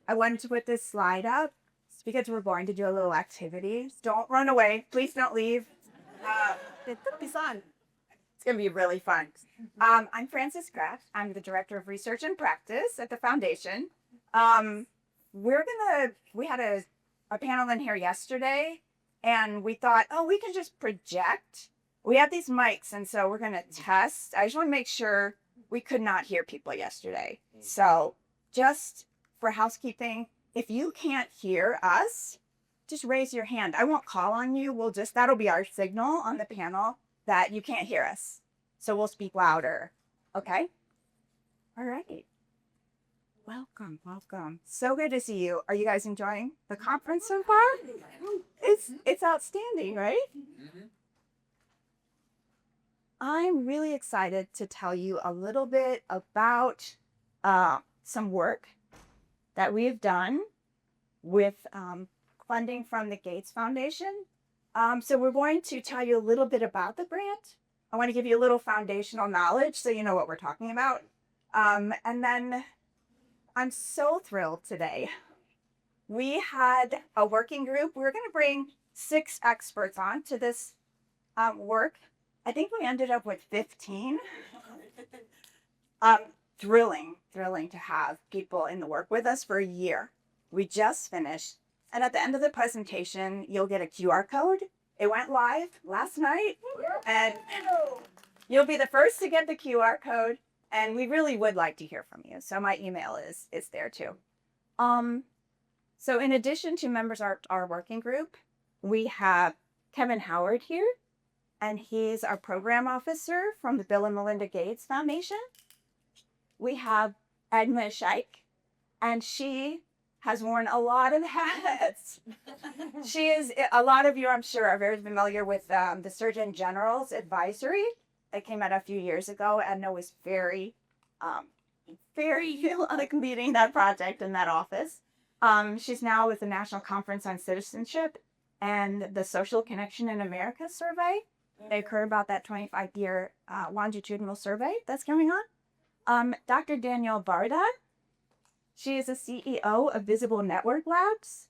I wanted to put this slide up because we're going to do a little activity. Don't run away. Please don't leave. It's going to be really fun. I'm Frances Kraft. I'm the Director of Research and Practice at the Foundation. We had a panel in here yesterday, and we thought, oh, we can just project. We have these mics, and so we're going to test. I just want to make sure we could not hear people yesterday. So just for housekeeping, if you can't hear us, just raise your hand. I won't call on you. That'll be our signal on the panel that you can't hear us. So we'll speak louder. Okay? All right. Welcome, welcome. So good to see you. Are you guys enjoying the conference so far? It's outstanding, right? I'm really excited to tell you a little bit about some work that we've done with funding from the Gates Foundation. So we're going to tell you a little bit about the grant. I want to give you a little foundational knowledge so you know what we're talking about. And then I'm so thrilled today. We had a working group. We're going to bring 6 experts on to this work. I think we ended up with 15. Thrilling to have people in the work with us for a year. We just finished. And at the end of the presentation, you'll get a QR code. It went live last night. And you'll be the first to get the QR code. And we really would like to hear from you. So my email is there too. So in addition to members of our working group, we have Kevin Howard here. And he's our program officer from the Bill and Melinda Gates Foundation. We have Edna Ishayik, and she has worn a lot of hats. A lot of you, I'm sure, are very familiar with the Surgeon General's advisory that came out a few years ago. Edna was very leading that project in that office. She's now with the National Conference on Citizenship and the Social Connection in America survey. They heard about that 25-year longitudinal survey that's going on. Dr. Danielle Varda, she is the CEO of Visible Network Labs.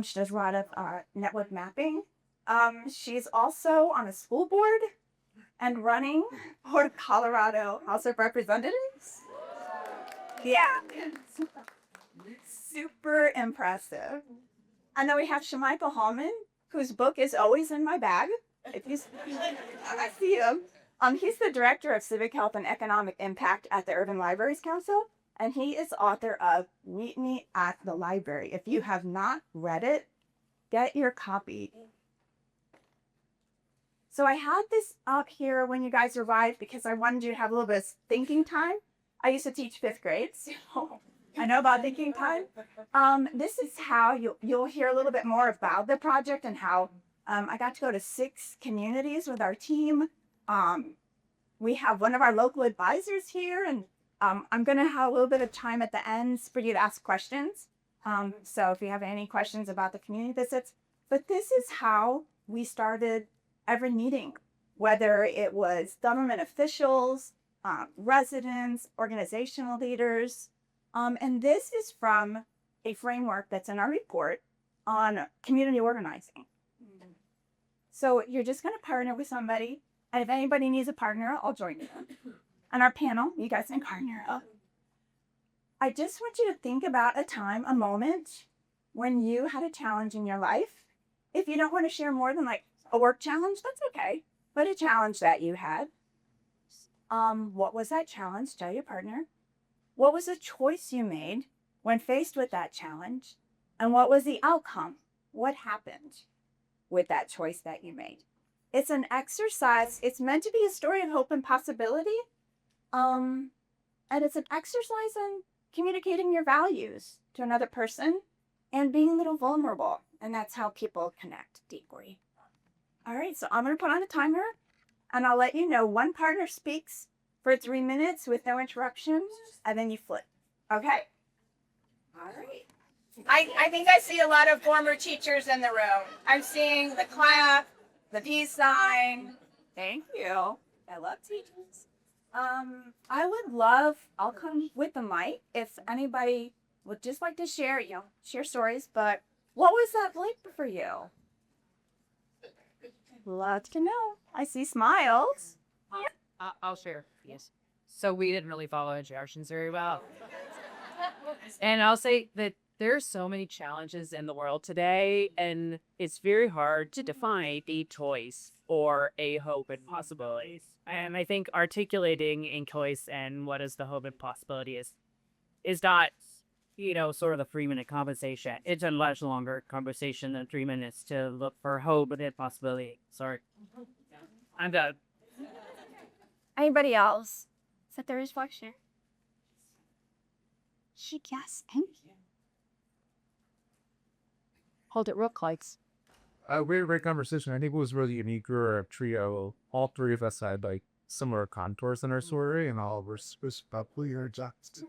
She does a lot of network mapping. She's also on a school board and running for Colorado House of Representatives. Yeah, super impressive. And then we have Shamichael Hallman, whose book is always in my bag. I see him. He's the director of Civic Health and Economic Impact at the Urban Libraries Council, and he is author of Meet Me at the Library. If you have not read it, get your copy. So I had this up here when you guys arrived because I wanted you to have a little bit of thinking time. I used to teach 5th grade, so I know about thinking time. This is how you'll hear a little bit more about the project and how I got to go to 6 communities with our team. We have one of our local advisors here, and I'm going to have a little bit of time at the end for you to ask questions. So if you have any questions about the community visits, but this is how we started every meeting, whether it was government officials, residents, organizational leaders. And this is from a framework that's in our report on community organizing. So you're just going to partner with somebody. And if anybody needs a partner, I'll join you. On our panel, you guys can partner up. I just want you to think about a moment when you had a challenge in your life. If you don't want to share more than like a work challenge, that's okay. But a challenge that you had. What was that challenge? Tell your partner. What was the choice you made when faced with that challenge? And what was the outcome? What happened with that choice that you made? It's an exercise. It's meant to be a story of hope and possibility. And it's an exercise in communicating your values to another person and being a little vulnerable. And that's how people connect deeply. All right, so I'm going to put on a timer, and I'll let you know one partner speaks for 3 minutes with no interruptions, and then you flip. Okay? All right. I think I see a lot of former teachers in the room. I'm seeing the clap, the peace sign. Thank you. I love teachers. I'll come with the mic if anybody would just like to share, share stories, but what was that like for you? Love to know. I see smiles. I'll share. Yes. So we didn't really follow instructions very well. And I'll say that there's so many challenges in the world today, and it's very hard to define a choice or a hope and possibilities. And I think articulating in choice and what is the hope and possibility is not, sort of the 3-minute conversation. It's a much longer conversation than 3 minutes to look for hope and possibility. Sorry. I'm done. Anybody else? Is that their reflection? Yes, thank you. Hold it real close. We had a great conversation. I think it was really unique. We were a trio. All three of us had like similar contours in our story, and all were respectfully adjusted.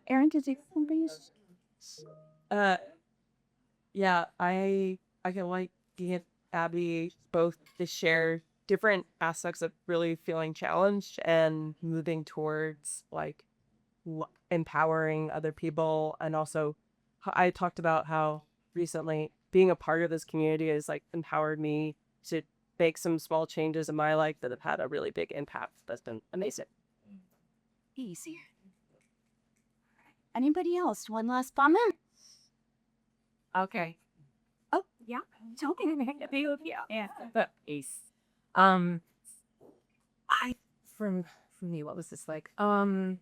Aaron, did you somebody? Yeah, I can like get Abby both to share different aspects of really feeling challenged and moving towards like empowering other people. And also I talked about how recently being a part of this community has like empowered me to make some small changes in my life that have had a really big impact. That's been amazing. Easier. Anybody else? One last comment? Okay. Oh, yeah. Yeah. Ace. From me, what was this like? Well,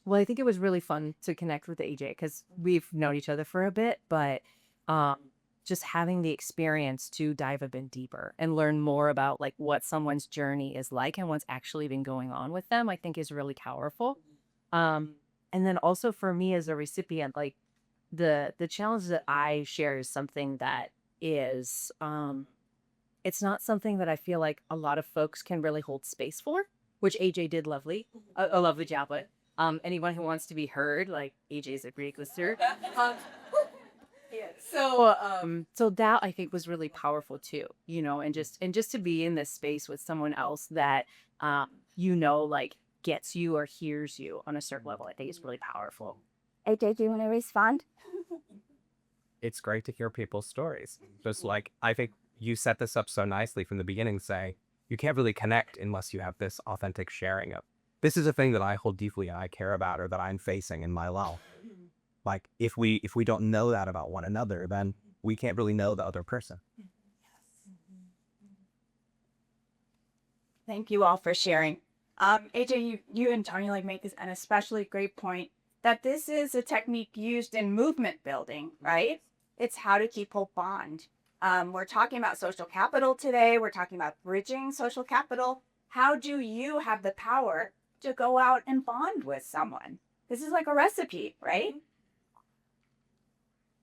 I think it was really fun to connect with AJ because we've known each other for a bit, but just having the experience to dive a bit deeper and learn more about like what someone's journey is like and what's actually been going on with them, I think is really powerful. And then also for me as a recipient, like the challenge that I share is something that is it's not something that I feel like a lot of folks can really hold space for, which AJ did a lovely job with. Anyone who wants to be heard, like AJ's a great listener. So that I think was really powerful too, and just to be in this space with someone else that like gets you or hears you on a certain level, I think is really powerful. AJ, do you want to respond? It's great to hear people's stories. Just like, I think you set this up so nicely from the beginning, saying you can't really connect unless you have this authentic sharing of, this is a thing that I hold deeply and I care about, or that I'm facing in my life. Like, if we don't know that about one another, then we can't really know the other person. Thank you all for sharing. AJ, you and Tony like make this an especially great point that this is a technique used in movement building, right? It's how to people bond. We're talking about social capital today. We're talking about bridging social capital. How do you have the power to go out and bond with someone? This is like a recipe, right?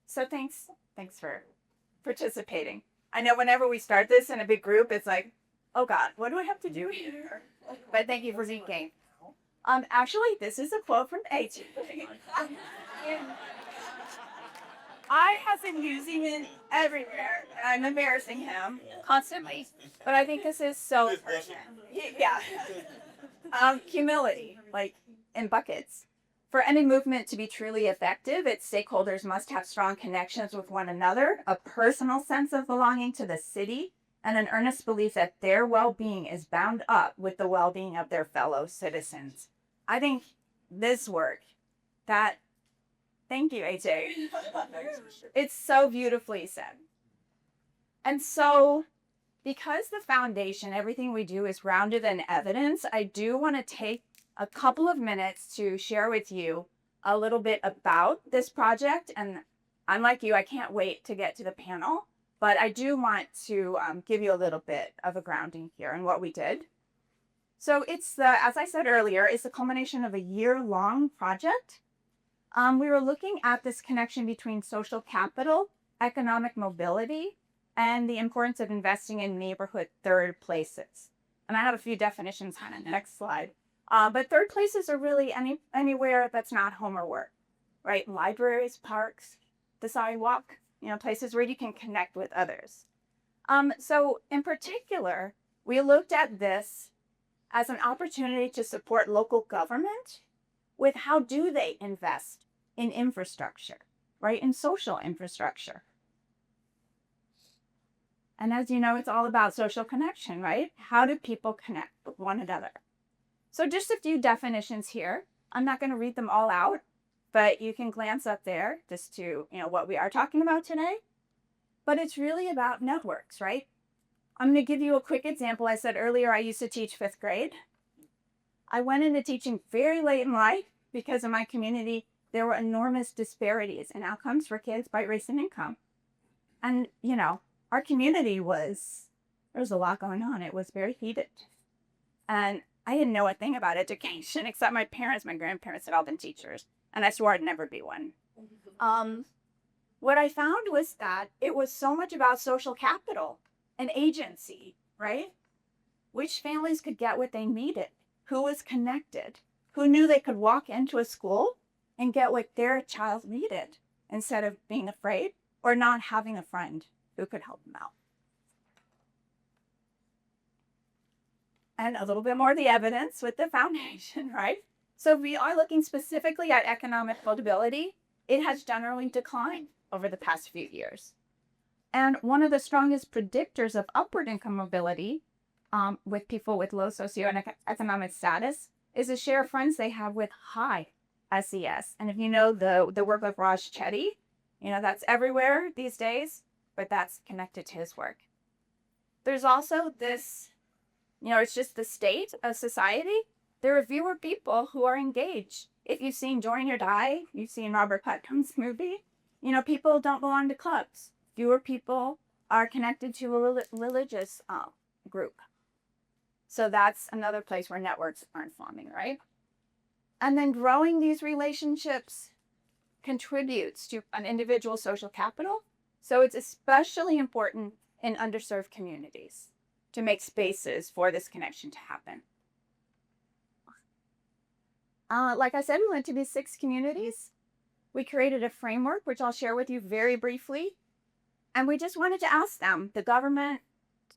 So thanks for participating. I know whenever we start this in a big group, it's like, oh God, what do I have to do here? But thank you for thinking. Actually, this is a quote from AJ. I have been using it everywhere. I'm embarrassing him constantly, but I think this is so pertinent. Yeah. Humility, like in buckets. For any movement to be truly effective, its stakeholders must have strong connections with one another, a personal sense of belonging to the city, and an earnest belief that their well-being is bound up with the well-being of their fellow citizens. I think this work, thank you, AJ. It's so beautifully said. And so, because the foundation, everything we do is grounded in evidence, I do want to take a couple of minutes to share with you a little bit about this project. And unlike you, I can't wait to get to the panel, but I do want to give you a little bit of a grounding here in what we did. So as I said earlier, it's the culmination of a year-long project. We were looking at this connection between social capital, economic mobility, and the importance of investing in neighborhood third places. And I have a few definitions on the next slide. But third places are really anywhere that's not home or work, right? Libraries, parks, the sidewalk, places where you can connect with others. So in particular, we looked at this as an opportunity to support local government with how do they invest in infrastructure, right? In social infrastructure. And as you know, it's all about social connection, right? How do people connect with one another? So just a few definitions here. I'm not going to read them all out, but you can glance up there just to, what we are talking about today. But it's really about networks, right? I'm going to give you a quick example. I said earlier I used to teach 5th grade. I went into teaching very late in life because in my community, there were enormous disparities in outcomes for kids by race and income. And, our community there was a lot going on. It was very heated. And I didn't know a thing about education except my parents, my grandparents had all been teachers. And I swore I'd never be one. What I found was that it was so much about social capital and agency, right? Which families could get what they needed, who was connected, who knew they could walk into a school and get what their child needed instead of being afraid or not having a friend who could help them out. And a little bit more of the evidence with the foundation, right? So if we are looking specifically at economic mobility, it has generally declined over the past few years. And one of the strongest predictors of upward income mobility with people with low socioeconomic status is the share of friends they have with high SES. And if you know the work of Raj Chetty, that's everywhere these days, but that's connected to his work. There's also this, it's just the state of society. There are fewer people who are engaged. If you've seen Join or Die, you've seen Robert Putnam's movie, people don't belong to clubs. Fewer people are connected to a religious group. So that's another place where networks aren't forming, right? And then growing these relationships contributes to an individual's social capital. So it's especially important in underserved communities to make spaces for this connection to happen. Like I said, we went to these 6 communities. We created a framework, which I'll share with you very briefly. And we just wanted to ask them, the government,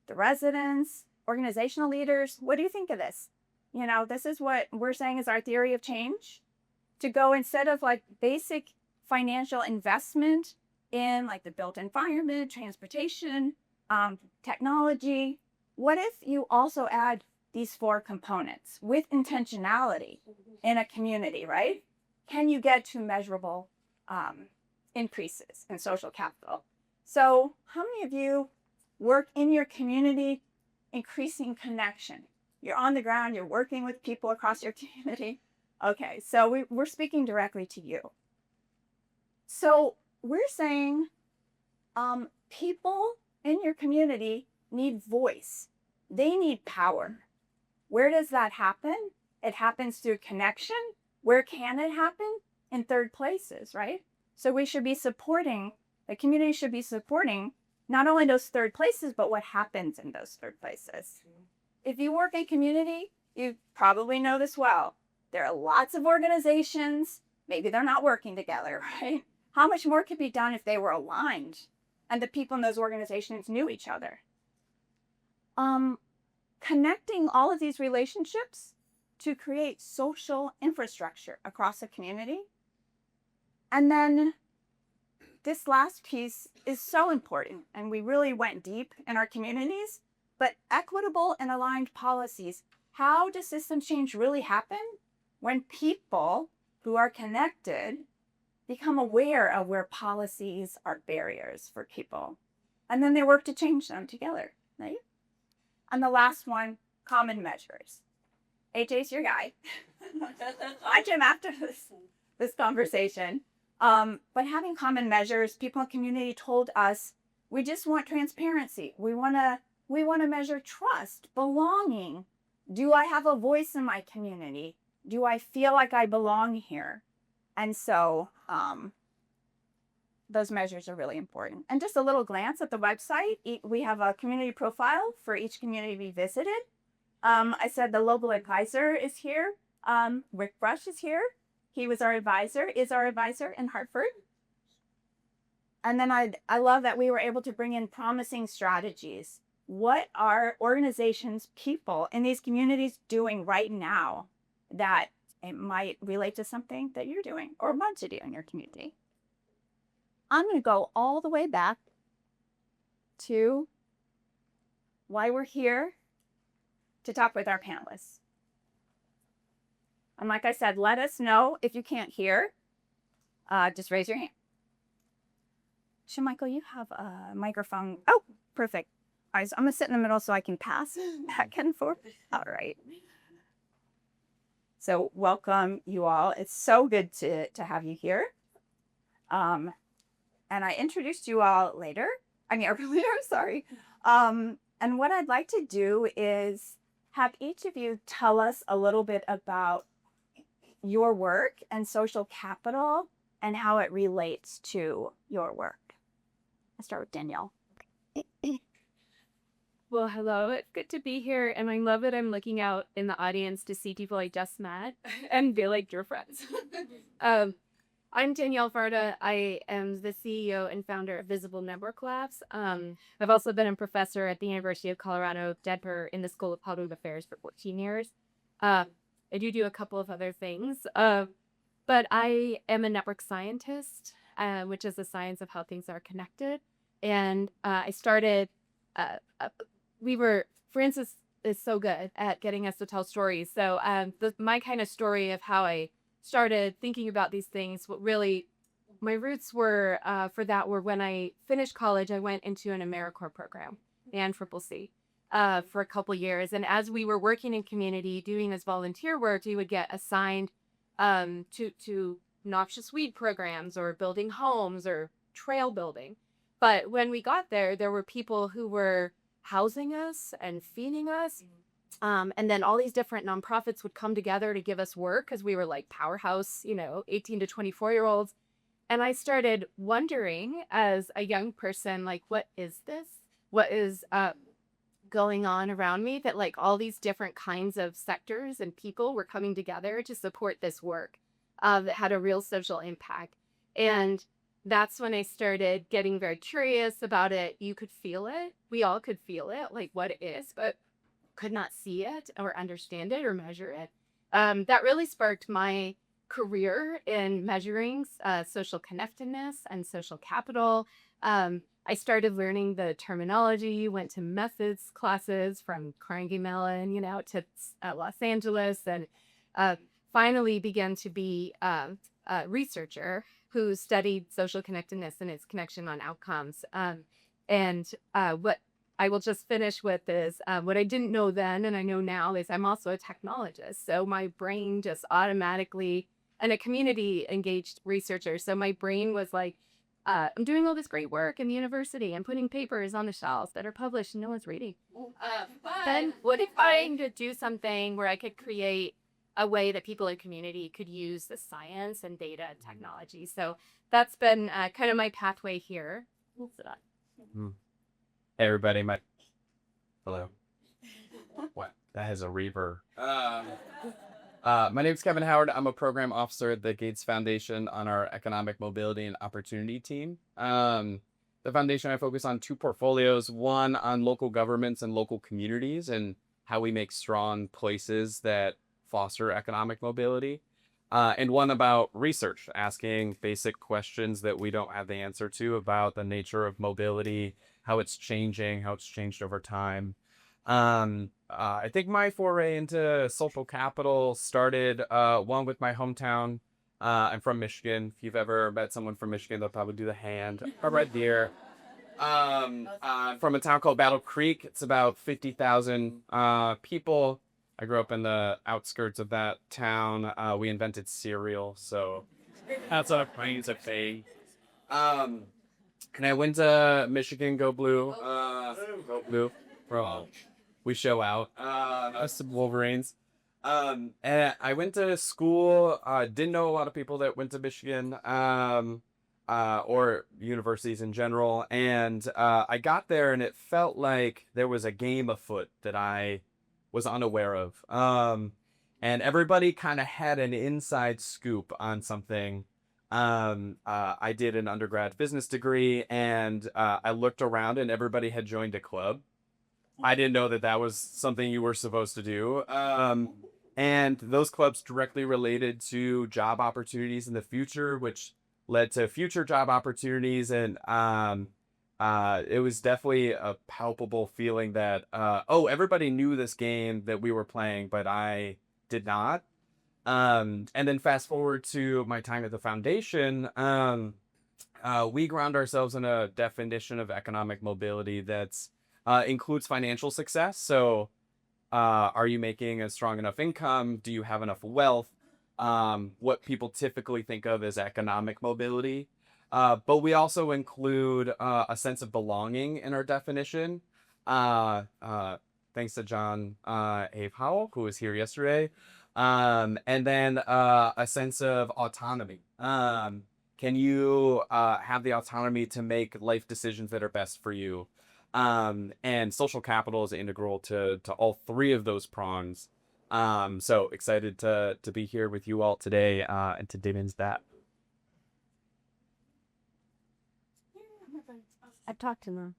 the residents, organizational leaders, what do you think of this? This is what we're saying is our theory of change. To go instead of like basic financial investment in like the built environment, transportation, technology, what if you also add these 4 components with intentionality in a community, right? Can you get to measurable increases in social capital? So how many of you work in your community increasing connection? You're on the ground, you're working with people across your community. Okay, so we're speaking directly to you. So we're saying people in your community need voice. They need power. Where does that happen? It happens through connection. Where can it happen? In third places, right? So we should be supporting, the community should be supporting not only those third places, but what happens in those third places. If you work in community, you probably know this well. There are lots of organizations. Maybe they're not working together, right? How much more could be done if they were aligned and the people in those organizations knew each other? Connecting all of these relationships to create social infrastructure across a community. And then this last piece is so important, and we really went deep in our communities, but equitable and aligned policies. How does system change really happen? When people who are connected become aware of where policies are barriers for people, and then they work to change them together, right? And the last one, common measures. AJ's your guy. Watch him after this conversation. But having common measures, people in community told us, we just want transparency. We want to measure trust, belonging. Do I have a voice in my community? Do I feel like I belong here? And so those measures are really important. And just a little glance at the website. We have a community profile for each community we visited. I said the local advisor is here. Rick Brush is here. He was our advisor, is our advisor in Hartford. And then I love that we were able to bring in promising strategies what are organizations, people in these communities doing right now that it might relate to something that you're doing or want to do in your community? I'm going to go all the way back to why we're here to talk with our panelists. And like I said, let us know if you can't hear. Just raise your hand. Shamichael, you have a microphone. Oh, perfect. I'm going to sit in the middle so I can pass back and forth. All right. So welcome you all. It's so good to have you here. And I introduced you all earlier, sorry. And what I'd like to do is have each of you tell us a little bit about your work and social capital and how it relates to your work. I'll start with Danielle. Well, hello. It's good to be here, and I love that I'm looking out in the audience to see people I just met and feel like you're friends. I'm Danielle Varda. I am the CEO and founder of Visible Network Labs. I've also been a professor at the University of Colorado, Denver, in the School of Public Affairs for 14 years. I do a couple of other things, but I am a network scientist, which is the science of how things are connected. And I started... Francis is so good at getting us to tell stories. So my kind of story of how I started thinking about these things, what really my roots were for that were when I finished college, I went into an AmeriCorps program, the NCCC, for a couple years. And as we were working in community, doing this volunteer work, we would get assigned to noxious weed programs or building homes or trail building. But when we got there, there were people who were housing us and feeding us. And then all these different nonprofits would come together to give us work because we were like powerhouse, 18 to 24-year-olds. And I started wondering as a young person, like, what is this? What is going on around me that like all these different kinds of sectors and people were coming together to support this work that had a real social impact. And that's when I started getting very curious about it. You could feel it. We all could feel it, like what it is, but could not see it or understand it or measure it. That really sparked my career in measuring social connectedness and social capital. I started learning the terminology, went to methods classes from Carnegie Mellon, to Los Angeles, and finally began to be a researcher who studied social connectedness and its connection on outcomes. What I will just finish with is what I didn't know then and I know now is I'm also a technologist. So my brain just automatically, and a community engaged researcher. So my brain was like, I'm doing all this great work in the university. I'm putting papers on the shelves that are published and no one's reading. But what if I could do something where I could create a way that people in community could use the science and data and technology? So that's been kind of my pathway here. Hey everybody, hello. What? That has a reverb. My name is Kevin Howard. I'm a program officer at the Gates Foundation on our Economic Mobility and Opportunity team. The foundation, I focus on two portfolios, one on local governments and local communities and how we make strong places that foster economic mobility, and one about research, asking basic questions that we don't have the answer to about the nature of mobility, how it's changing, how it's changed over time. I think my foray into social capital started one with my hometown. I'm from Michigan. If you've ever met someone from Michigan, they'll probably do the hand right there. From a town called Battle Creek. It's about 50,000 people. I grew up in the outskirts of that town. We invented cereal, so that's what I use a fake. And I went to Michigan, go blue. Go blue. Bro, we show out. Us Wolverines. And I went to school. Didn't know a lot of people that went to Michigan, or universities in general. And I got there, and it felt like there was a game afoot that I was unaware of. And everybody kind of had an inside scoop on something. I did an undergrad business degree, and I looked around, and everybody had joined a club. I didn't know that that was something you were supposed to do. And those clubs directly related to job opportunities in the future, which led to future job opportunities. And it was definitely a palpable feeling that, oh, everybody knew this game that we were playing, but I did not. And then fast forward to my time at the foundation, we ground ourselves in a definition of economic mobility that's includes financial success. So, are you making a strong enough income? Do you have enough wealth? What people typically think of as economic mobility. But we also include a sense of belonging in our definition. Thanks to John A. Powell, who was here yesterday. And then a sense of autonomy. Can you have the autonomy to make life decisions that are best for you? And social capital is integral to all three of those prongs. So excited to be here with you all today and to dig into that. I've talked to them.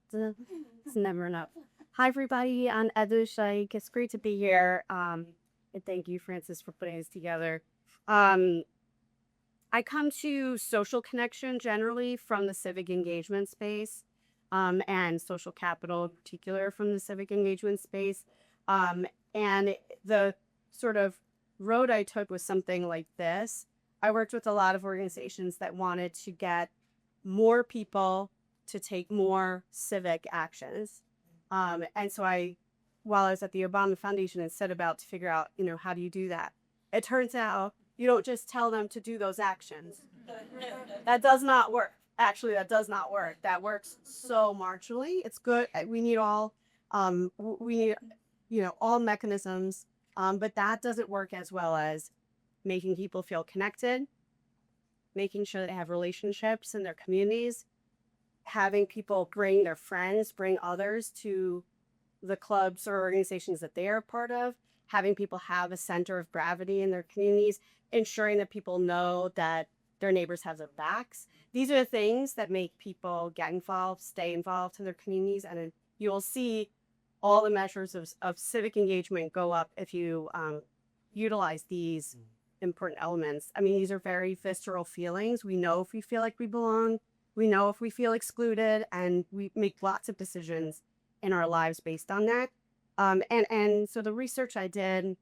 It's never enough. Hi, everybody. I'm Edna Ishayik. It's great to be here. And thank you, Francis, for putting this together. I come to social connection generally from the civic engagement space, and social capital in particular from the civic engagement space. And the sort of road I took was something like this. I worked with a lot of organizations that wanted to get more people to take more civic actions. And so while I was at the Obama Foundation and set about to figure out, how do you do that? It turns out you don't just tell them to do those actions. That does not work. Actually, that does not work. That works so marginally. It's good. We need all, all mechanisms, but that doesn't work as well as making people feel connected, making sure they have relationships in their communities, having people bring their friends, bring others to the clubs or organizations that they are a part of, having people have a center of gravity in their communities, ensuring that people know that their neighbors have their backs. These are the things that make people get involved, stay involved in their communities, and you'll see all the measures of civic engagement go up if you utilize these important elements. I mean, these are very visceral feelings. We know if we feel like we belong, we know if we feel excluded, and we make lots of decisions in our lives based on that. And so the research I did,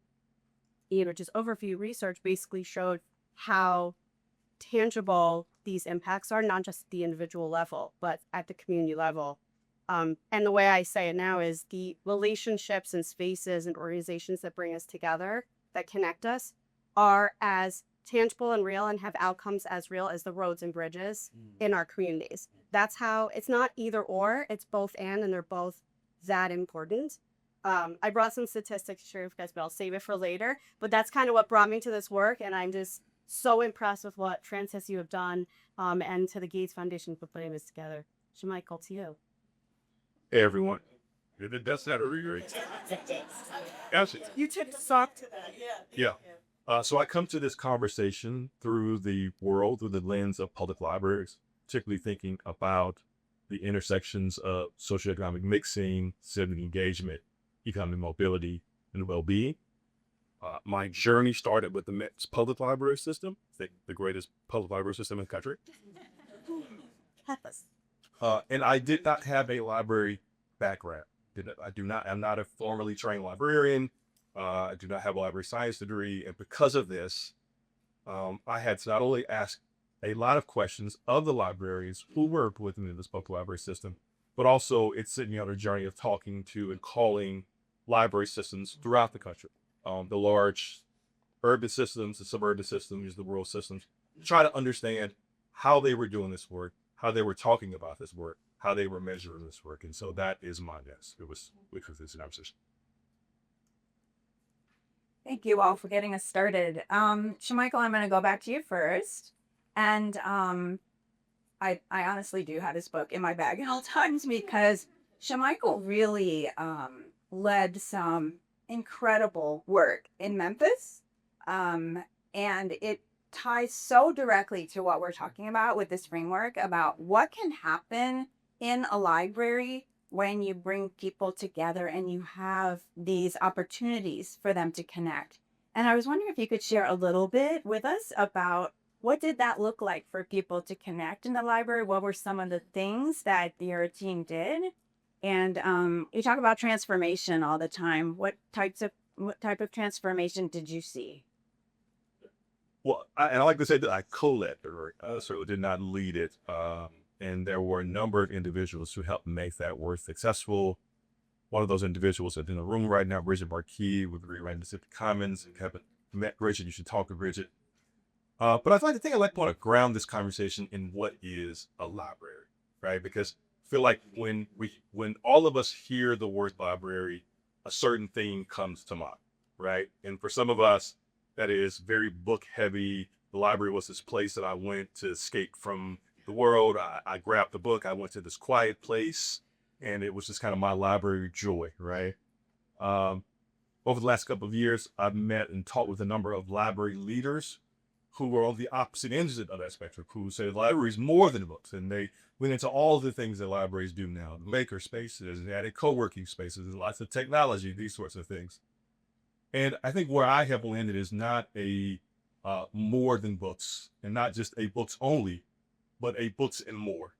just overview research, basically showed how tangible these impacts are, not just at the individual level, but at the community level. And the way I say it now is the relationships and spaces and organizations that bring us together, that connect us, are as tangible and real and have outcomes as real as the roads and bridges in our communities. That's how, it's not either or, it's both and they're both that important. I brought some statistics to share with you guys, but I'll save it for later. But that's kind of what brought me to this work, and I'm just so impressed with what, Francis, you have done, and to the Gates Foundation for putting this together. Shamichael, to you. Hey, everyone. That's not a regret. You took the sock to that, Yeah. So I come to this conversation through the lens of public libraries, particularly thinking about the intersections of socioeconomic mixing, civic engagement, economic mobility, and well-being. My journey started with the Met's public library system, the greatest public library system in the country. And I did not have a library background. I'm not a formally trained librarian. I do not have a library science degree. And because of this, I had to not only ask a lot of questions of the librarians who worked within this public library system, but also it's sitting on a journey of talking to and calling library systems throughout the country. The large urban systems, the suburban systems, the rural systems, try to understand how they were doing this work, how they were talking about this work, how they were measuring this work. And so that is my guess. Which was this conversation. Thank you all for getting us started. Shamichael, I'm going to go back to you first. And I honestly do have his book in my bag at all times because Shamichael really led some incredible work in Memphis. And it ties so directly to what we're talking about with this framework about what can happen in a library when you bring people together and you have these opportunities for them to connect. And I was wondering if you could share a little bit with us about what did that look like for people to connect in the library? What were some of the things that your team did? And you talk about transformation all the time. What type of transformation did you see? Well, and I like to say that I co-led the work. I certainly did not lead it. And there were a number of individuals who helped make that work successful. One of those individuals is in the room right now, Bridget Marquis, with rewriting the Pacific Commons. If you haven't met Bridget, you should talk to Bridget. But I think I want to ground this conversation in what is a library, right? Because I feel like when all of us hear the word library, a certain thing comes to mind, right? And for some of us, that is very book heavy. The library was this place that I went to escape from the world. I grabbed the book. I went to this quiet place, and it was just kind of my library joy, right? Over the last couple of years, I've met and talked with a number of library leaders who were on the opposite ends of that spectrum, who say the library is more than books. And they went into all the things that libraries do now, the maker spaces, they added co-working spaces, lots of technology, these sorts of things. And I think where I have landed is not a more than books, and not just a books only, but a books and more.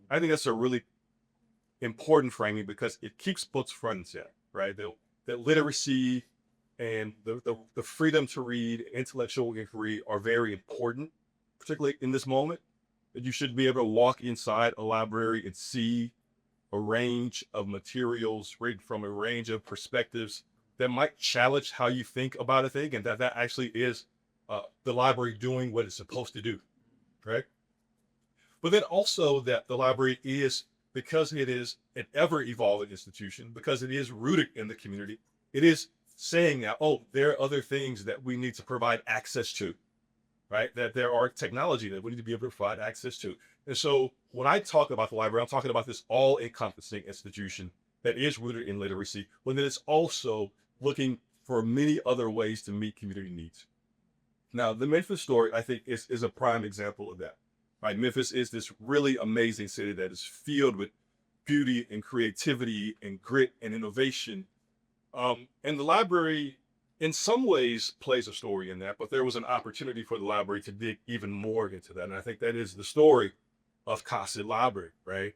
I think that's a really important framing because it keeps books front and center, right? That literacy and the freedom to read, intellectual inquiry are very important, particularly in this moment. That you should be able to walk inside a library and see a range of materials written from a range of perspectives that might challenge how you think about a thing, and that actually is the library doing what it's supposed to do, right? But then also that the library is, because it is an ever-evolving institution, because it is rooted in the community, it is saying that, oh, there are other things that we need to provide access to, right? That there are technology that we need to be able to provide access to. And so when I talk about the library, I'm talking about this all-encompassing institution that is rooted in literacy, but that it's also looking for many other ways to meet community needs. Now, the Memphis story, I think, is a prime example of that, right? Memphis is this really amazing city that is filled with beauty and creativity and grit and innovation. And the library, in some ways, plays a story in that, but there was an opportunity for the library to dig even more into that. And I think that is the story of Casa Library, right?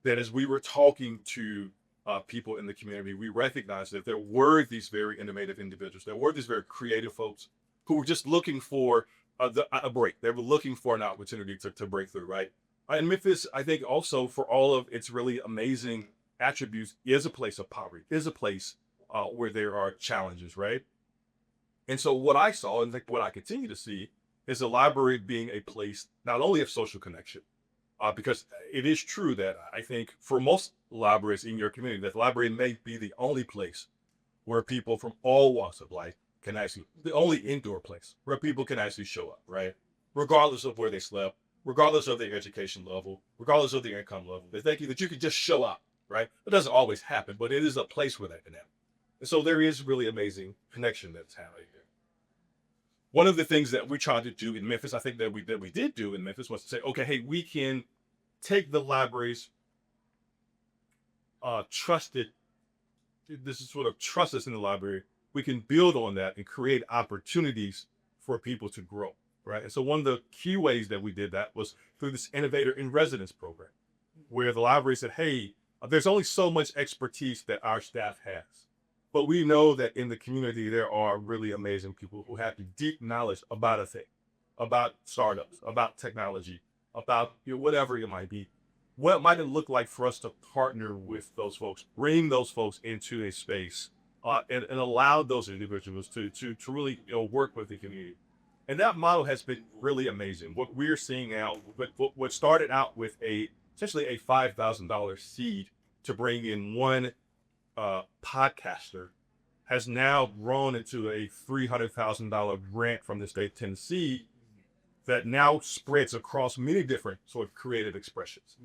That as we were talking to people in the community, we recognized that there were these very innovative individuals, there were these very creative folks who were just looking for a break. They were looking for an opportunity to break through, right? And Memphis, I think also for all of its really amazing attributes, is a place of poverty, is a place where there are challenges, right? And so what I saw, and what I continue to see, is the library being a place not only of social connection, because it is true that I think for most libraries in your community, that the library may be the only place where people from all walks of life can actually, the only indoor place where people can actually show up, right? Regardless of where they slept, regardless of their education level, regardless of their income level. They think that you can just show up, right? It doesn't always happen, but it is a place where that can happen. And so there is really amazing connection that's happening here. One of the things that we tried to do in Memphis, I think that we did do in Memphis, was to say, okay, hey, we can take the library's trusted, this is sort of trust us in the library. We can build on that and create opportunities for people to grow, right? And so one of the key ways that we did that was through this Innovator in Residence program, where the library said, hey, there's only so much expertise that our staff has. But we know that in the community, there are really amazing people who have deep knowledge about a thing, about startups, about technology, about whatever it might be. What might it look like for us to partner with those folks, bring those folks into a space and allow those individuals to really work with the community? And that model has been really amazing. What we're seeing now, what started out with essentially a $5,000 seed to bring in one podcaster has now grown into a $300,000 grant from the state of Tennessee that now spreads across many different sort of creative expressions.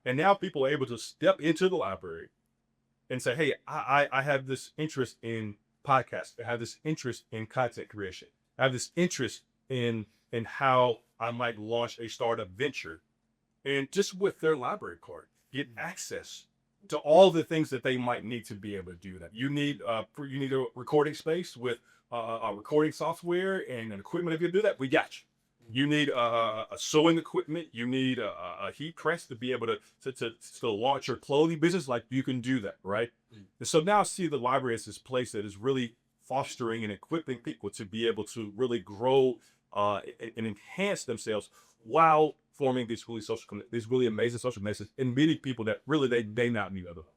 And now people are able to step into the library and say, hey, I have this interest in podcasts. I have this interest in content creation. I have this interest in how I might launch a startup venture. And just with their library card, get access to all the things that they might need to be able to do that. You need a recording space with a recording software and an equipment. If you do that, we got you. You need a sewing equipment. You need a heat press to be able to launch your clothing business. Like, you can do that, right? And so now I see the library as this place that is really fostering and equipping people to be able to really grow and enhance themselves while forming these really amazing social connections and meeting people that really they not meet otherwise.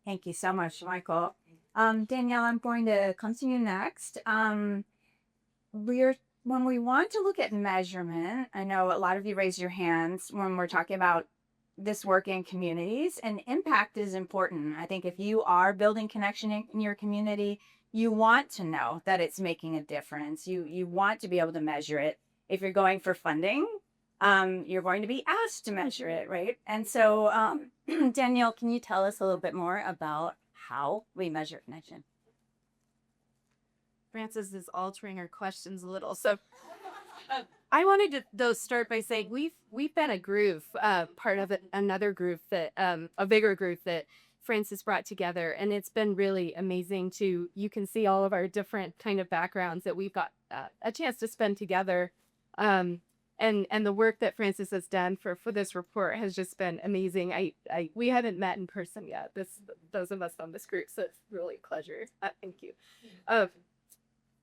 Thank you so much, Michael. Danielle, I'm going to come to you next. When we want to look at measurement, I know a lot of you raise your hands when we're talking about this work in communities, and impact is important. I think if you are building connection in your community, you want to know that it's making a difference. You want to be able to measure it. If you're going for funding, you're going to be asked to measure it, right? And so, Danielle, can you tell us a little bit more about how we measure connection? Frances is altering her questions a little. So I wanted to though start by saying we've been a group, part of another group that a bigger group that Frances brought together, and it's been really amazing to you can see all of our different kind of backgrounds that we've got a chance to spend together. And the work that Frances has done for this report has just been amazing. We haven't met in person yet. Those of us on this group, so it's really a pleasure. Thank you.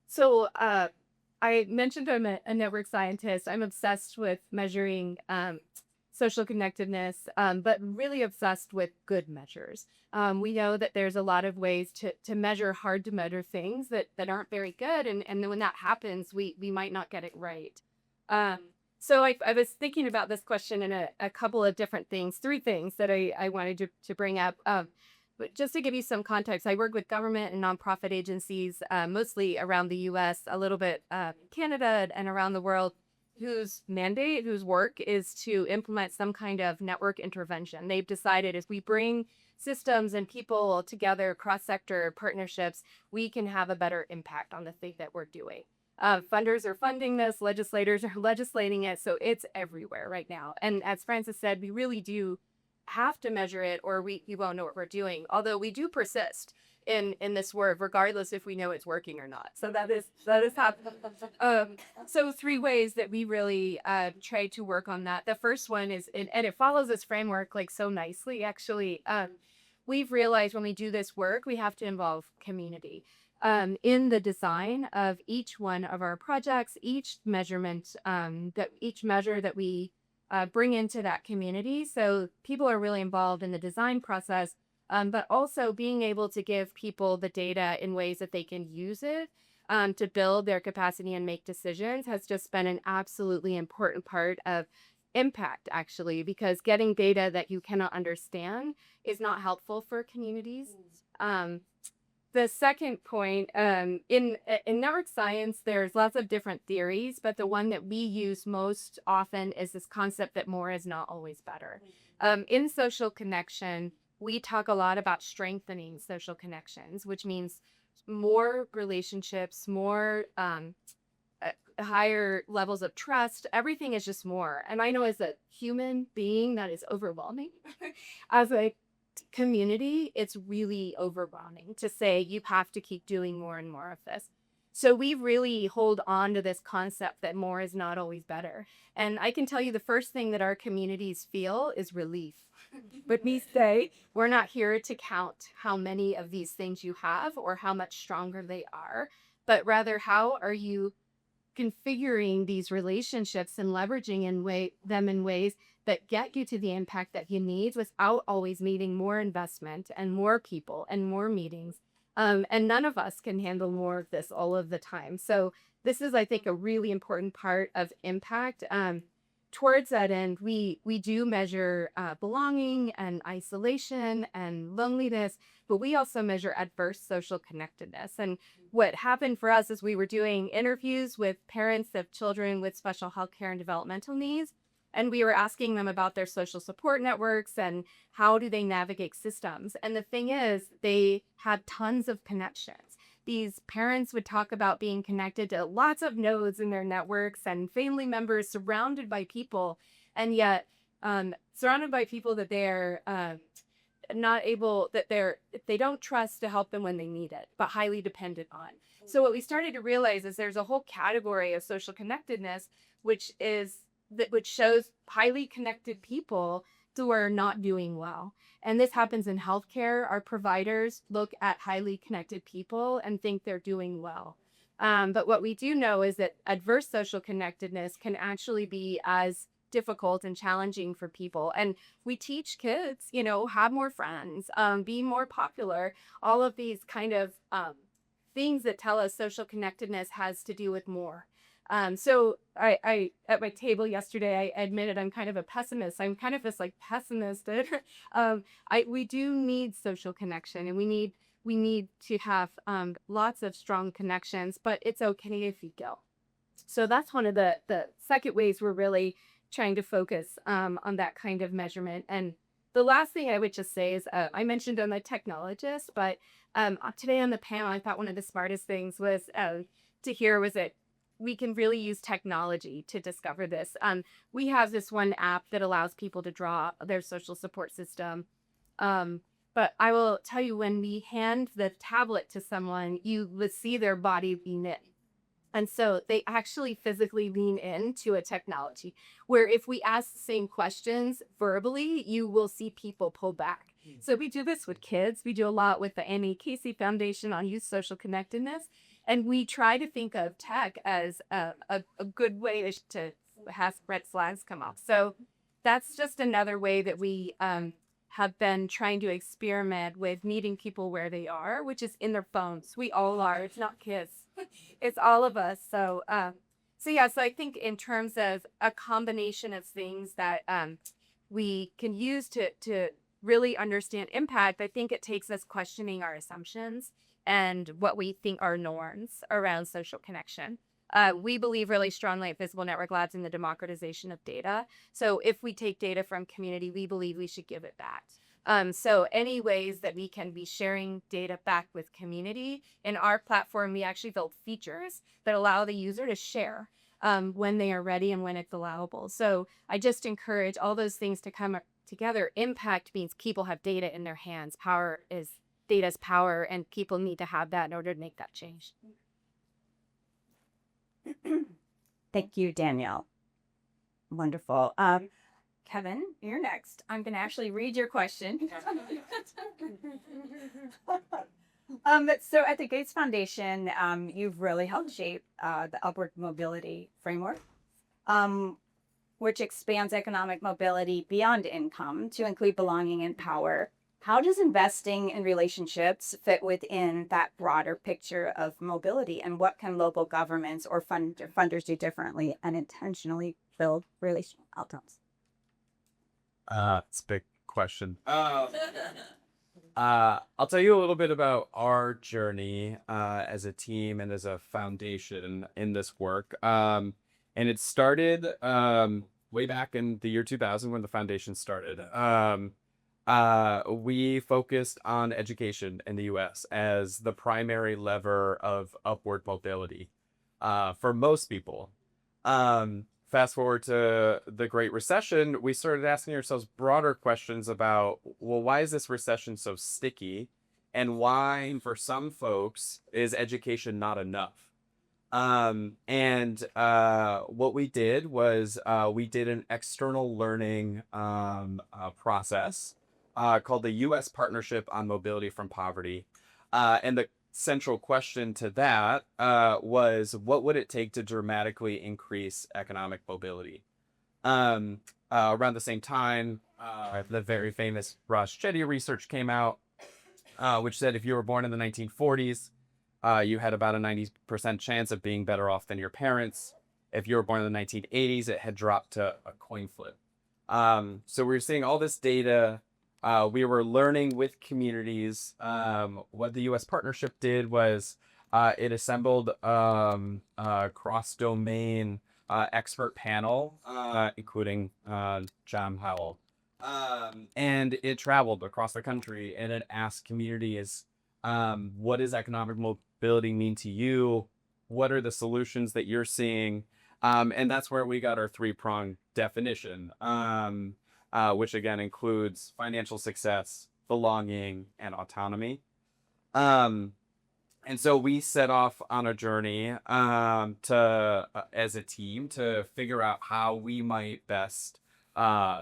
So I mentioned I'm a network scientist. I'm obsessed with measuring social connectedness, but really obsessed with good measures. We know that there's a lot of ways to measure hard to measure things that aren't very good, and then when that happens, we might not get it right. So I was thinking about this question in a couple of different things, 3 things that I wanted to bring up. But just to give you some context, I work with government and nonprofit agencies, mostly around the U.S., a little bit Canada and around the world, whose work is to implement some kind of network intervention. They've decided as we bring systems and people together, cross-sector partnerships, we can have a better impact on the thing that we're doing. Funders are funding this, legislators are legislating it, so it's everywhere right now. And as Frances said, we really do have to measure it or we won't know what we're doing, although we do persist in this work regardless if we know it's working or not. So that is happening. So 3 ways that we really try to work on that. The first one is, and it follows this framework like so nicely actually. We've realized when we do this work we have to involve community in the design of each one of our projects, each measurement, each measure that we bring into that community. So people are really involved in the design process, but also being able to give people the data in ways that they can use it to build their capacity and make decisions has just been an absolutely important part of impact, actually, because getting data that you cannot understand is not helpful for communities. The second point, in network science, there's lots of different theories, but the one that we use most often is this concept that more is not always better. In social connection, we talk a lot about strengthening social connections, which means more relationships, more higher levels of trust. Everything is just more. And I know as a human being that is overwhelming. As a community, it's really overwhelming to say you have to keep doing more and more of this. So we really hold on to this concept that more is not always better. And I can tell you the first thing that our communities feel is relief. But we say we're not here to count how many of these things you have or how much stronger they are, but rather how are you configuring these relationships and leveraging them in ways that get you to the impact that you need without always needing more investment and more people and more meetings. And none of us can handle more of this all of the time. So this is, I think, a really important part of impact. Towards that end, we do measure belonging and isolation and loneliness, but we also measure adverse social connectedness. And what happened for us is we were doing interviews with parents of children with special health care and developmental needs. And we were asking them about their social support networks and how do they navigate systems. And the thing is, they had tons of connections. These parents would talk about being connected to lots of nodes in their networks and family members surrounded by people. And yet surrounded by people that they're not able, that they don't trust to help them when they need it, but highly dependent on. So what we started to realize is there's a whole category of social connectedness, which shows highly connected people who are not doing well. And this happens in healthcare. Our providers look at highly connected people and think they're doing well. But what we do know is that adverse social connectedness can actually be as difficult and challenging for people. And we teach kids, have more friends, be more popular, all of these kind of things that tell us social connectedness has to do with more. So I at my table yesterday, I admitted I'm kind of a pessimist. I'm kind of just like pessimistic. We do need social connection, and we need to have lots of strong connections, but it's okay if you go. So that's one of the second ways we're really trying to focus on that kind of measurement. And the last thing I would just say is I mentioned I'm a technologist, but today on the panel, I thought one of the smartest things was to hear was that we can really use technology to discover this. We have this one app that allows people to draw their social support system. But I will tell you, when we hand the tablet to someone, you would see their body lean in. And so they actually physically lean into a technology where if we ask the same questions verbally, you will see people pull back. So we do this with kids. We do a lot with the Annie Casey Foundation on Youth Social Connectedness. And we try to think of tech as a good way to have red flags come up. So that's just another way that we have been trying to experiment with meeting people where they are, which is in their phones. We all are. It's not kids. It's all of us. So yeah, so I think in terms of a combination of things that we can use to really understand impact, I think it takes us questioning our assumptions and what we think are norms around social connection. We believe really strongly at Visible Network Labs in the democratization of data. So if we take data from community, we believe we should give it back. So any ways that we can be sharing data back with community, in our platform, we actually build features that allow the user to share when they are ready and when it's allowable. So I just encourage all those things to come together. Impact means people have data in their hands. Data's power, and people need to have that in order to make that change. Thank you, Danielle. Wonderful. Kevin, you're next. I'm going to actually read your question. So at the Gates Foundation, you've really helped shape the upward mobility framework, which expands economic mobility beyond income to include belonging and power. How does investing in relationships fit within that broader picture of mobility, and what can local governments or funders do differently and intentionally build relational outcomes? It's a big question. I'll tell you a little bit about our journey as a team and as a foundation in this work. And it started way back in the year 2000 when the foundation started. We focused on education in the U.S. as the primary lever of upward mobility for most people. Fast forward to the Great Recession, we started asking ourselves broader questions about, well, why is this recession so sticky? And why, for some folks, is education not enough? What we did was we did an external learning process called the U.S. Partnership on Mobility from Poverty. And the central question to that was, what would it take to dramatically increase economic mobility? Around the same time, the very famous Ross Chetty research came out, which said if you were born in the 1940s, you had about a 90% chance of being better off than your parents. If you were born in the 1980s, it had dropped to a coin flip. So we were seeing all this data. We were learning with communities. What the U.S. partnership did was it assembled a cross-domain expert panel, including John Howell. And it traveled across the country, and it asked communities, what does economic mobility mean to you? What are the solutions that you're seeing? And that's where we got our three-pronged definition. which again includes financial success, belonging, and autonomy. And so we set off on a journey as a team to figure out how we might best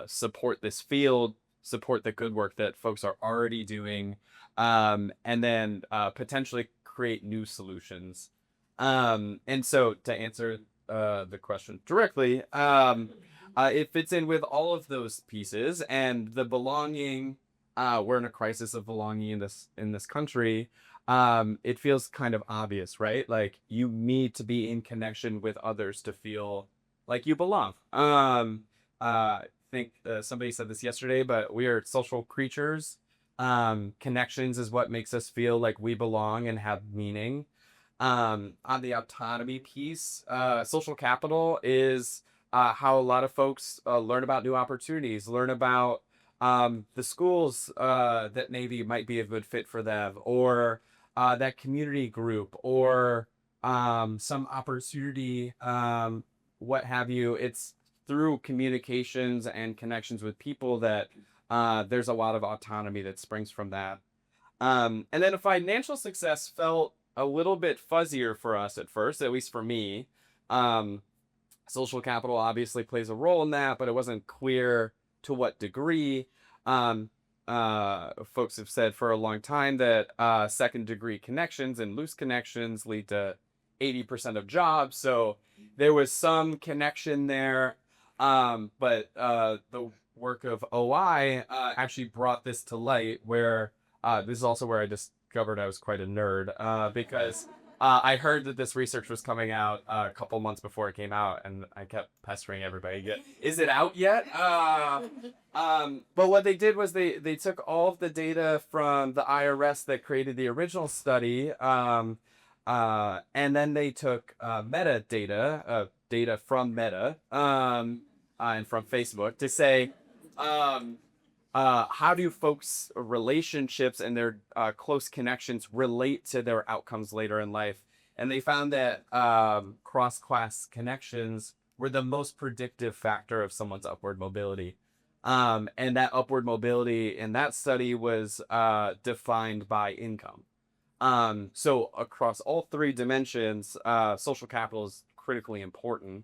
support this field, support the good work that folks are already doing, and then potentially create new solutions. And so to answer the question directly, it fits in with all of those pieces, and the belonging. We're in a crisis of belonging in this country. It feels kind of obvious, right? Like you need to be in connection with others to feel like you belong. I think somebody said this yesterday, but we are social creatures. Connections is what makes us feel like we belong and have meaning. On the autonomy piece, social capital is how a lot of folks learn about new opportunities, learn about the schools that maybe might be a good fit for them, or that community group, or some opportunity, what have you. It's through communications and connections with people that there's a lot of autonomy that springs from that. And then financial success felt a little bit fuzzier for us at first, at least for me. Social capital obviously plays a role in that, but it wasn't clear to what degree. Folks have said for a long time that second degree connections and loose connections lead to 80% of jobs. So there was some connection there. But the work of OI actually brought this to light, where this is also where I discovered I was quite a nerd, because I heard that this research was coming out a couple months before it came out, and I kept pestering everybody. Is it out yet? But what they did was they took all of the data from the IRS that created the original study, and then they took metadata, data from Meta, and from Facebook to say, how do folks' relationships and their close connections relate to their outcomes later in life? And they found that cross-class connections were the most predictive factor of someone's upward mobility. And that upward mobility in that study was defined by income. So across all three dimensions, social capital is critically important.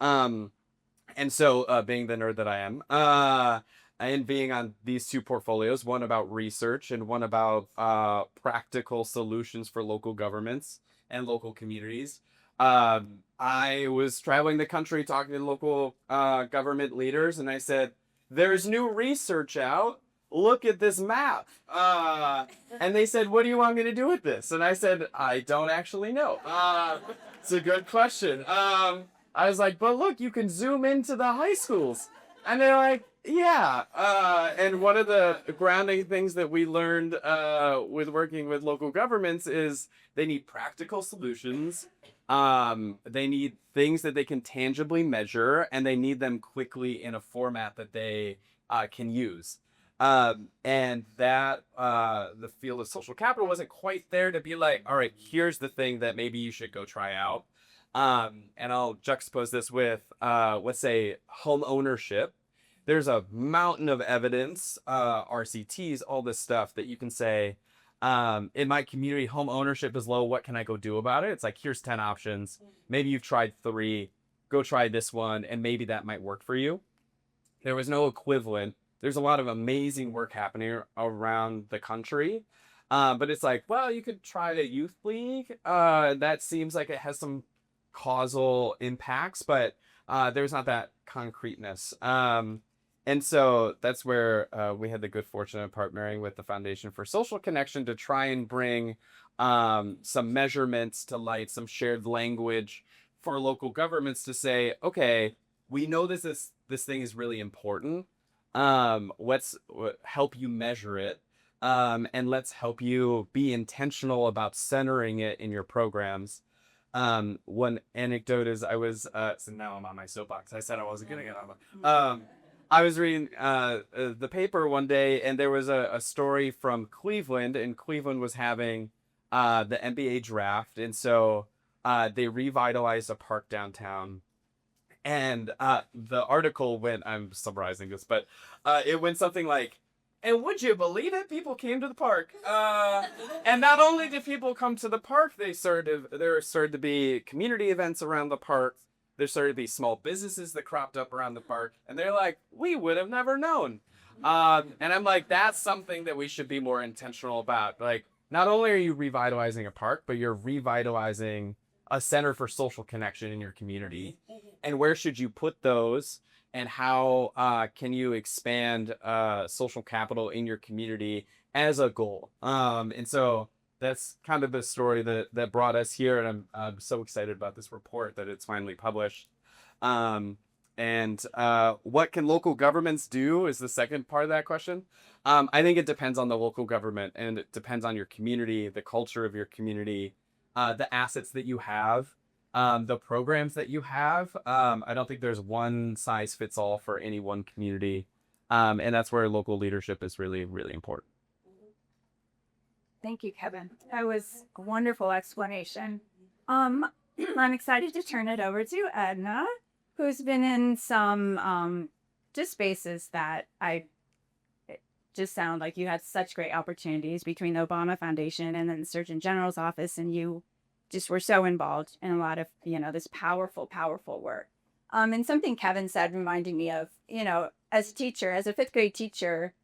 And so being the nerd that I am, and being on these two portfolios, one about research and one about practical solutions for local governments and local communities, I was traveling the country talking to local government leaders, and I said, there's new research out. Look at this map. And they said, what do you want me to do with this? And I said, I don't actually know. It's a good question. I was like, but look, you can zoom into the high schools. And they're like, yeah. And one of the grounding things that we learned with working with local governments is they need practical solutions. They need things that they can tangibly measure, and they need them quickly in a format that they can use. And that the field of social capital wasn't quite there to be like, all right, here's the thing that maybe you should go try out. And I'll juxtapose this with, let's say, home ownership. There's a mountain of evidence, RCTs, all this stuff that you can say, in my community, home ownership is low. What can I go do about it? It's like, here's 10 options. Maybe you've tried 3. Go try this one, and maybe that might work for you. There was no equivalent. There's a lot of amazing work happening around the country. But it's like, well, you could try a youth league. That seems like it has some causal impacts, but there's not that concreteness. And so that's where we had the good fortune of partnering with the Foundation for Social Connection to try and bring some measurements to light, some shared language for local governments to say, okay, we know this thing is really important. Let's help you measure it. And let's help you be intentional about centering it in your programs. One anecdote is I was, so now I'm on my soapbox. I said I wasn't going to get on. I was reading the paper one day, and there was a story from Cleveland, and Cleveland was having the NBA draft. And so they revitalized a park downtown. And the article went, I'm summarizing this, but it went something like, and would you believe it? People came to the park. And not only did people come to the park, there started to be community events around the park. There started to be small businesses that cropped up around the park. And they're like, we would have never known. And I'm like, that's something that we should be more intentional about. Like, not only are you revitalizing a park, but you're revitalizing a center for social connection in your community. And where should you put those? And how can you expand social capital in your community as a goal? And so that's kind of the story that brought us here. And I'm so excited about this report that it's finally published. And what can local governments do is the second part of that question. I think it depends on the local government, and it depends on your community, the culture of your community, the assets that you have, the programs that you have. I don't think there's one size fits all for any one community. And that's where local leadership is really, really important. Thank you, Kevin. That was a wonderful explanation. I'm excited to turn it over to Edna, who's been in some just spaces that it just sound like you had such great opportunities between the Obama Foundation and then the Surgeon General's office, and you just were so involved in a lot of, this powerful, powerful work. And something Kevin said reminded me of, as a teacher, as a fifth grade teacher,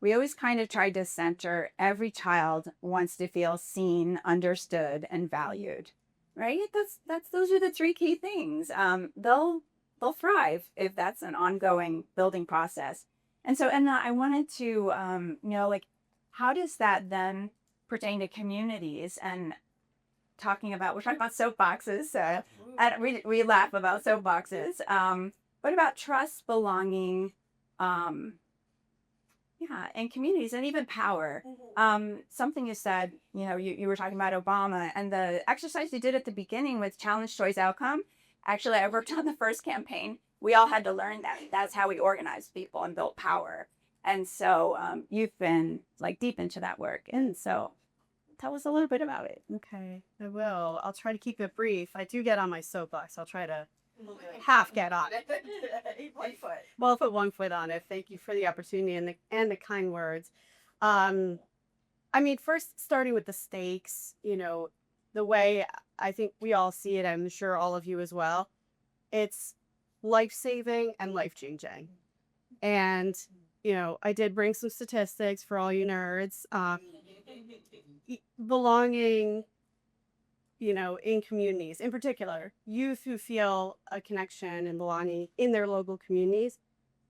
we always kind of tried to center every child wants to feel seen, understood, and valued, right? Those are the three key things. They'll thrive if that's an ongoing building process. And so, Edna, I wanted to, how does that then pertain to communities? And we're talking about soapboxes. We laugh about soapboxes. What about trust, belonging, and communities, and even power? Something you said, you were talking about Obama and the exercise you did at the beginning with challenge, choice, outcome. Actually, I worked on the first campaign. We all had to learn that. That's how we organized people and built power. And so you've been deep into that work. And so tell us a little bit about it. Okay, I will. I'll try to keep it brief. I do get on my soapbox. I'll try to half get on it. Well, I'll put 1 foot on it. Thank you for the opportunity and the kind words. First starting with the stakes, the way I think we all see it, I'm sure all of you as well, it's life-saving and life-changing. And, I did bring some statistics for all you nerds. Belonging, in communities, in particular, youth who feel a connection and belonging in their local communities,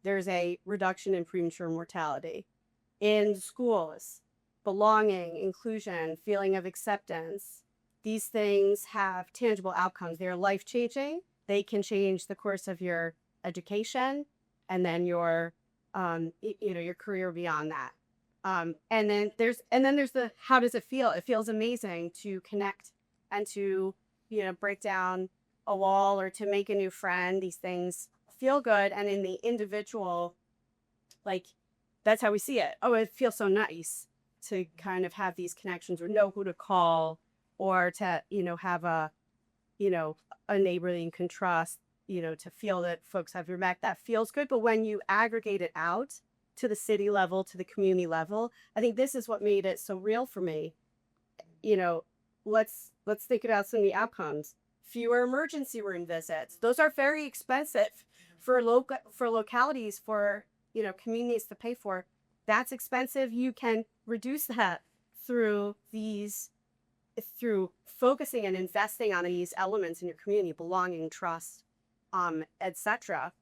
there's a reduction in premature mortality. In schools, belonging, inclusion, feeling of acceptance, these things have tangible outcomes. They're life-changing. They can change the course of your education and then your career beyond that. And then there's the how does it feel? It feels amazing to connect and to break down a wall or to make a new friend. These things feel good, and in the individual, that's how we see it. Oh, it feels so nice to kind of have these connections or know who to call, or to have a neighbor that you can trust, to feel that folks have your back. That feels good. But when you aggregate it out to the city level, to the community level, I think this is what made it so real for me. Let's think about some of the outcomes. Fewer emergency room visits. Those are very expensive for localities, for communities to pay for. That's expensive. You can reduce that through focusing and investing on these elements in your community: belonging, trust, etc.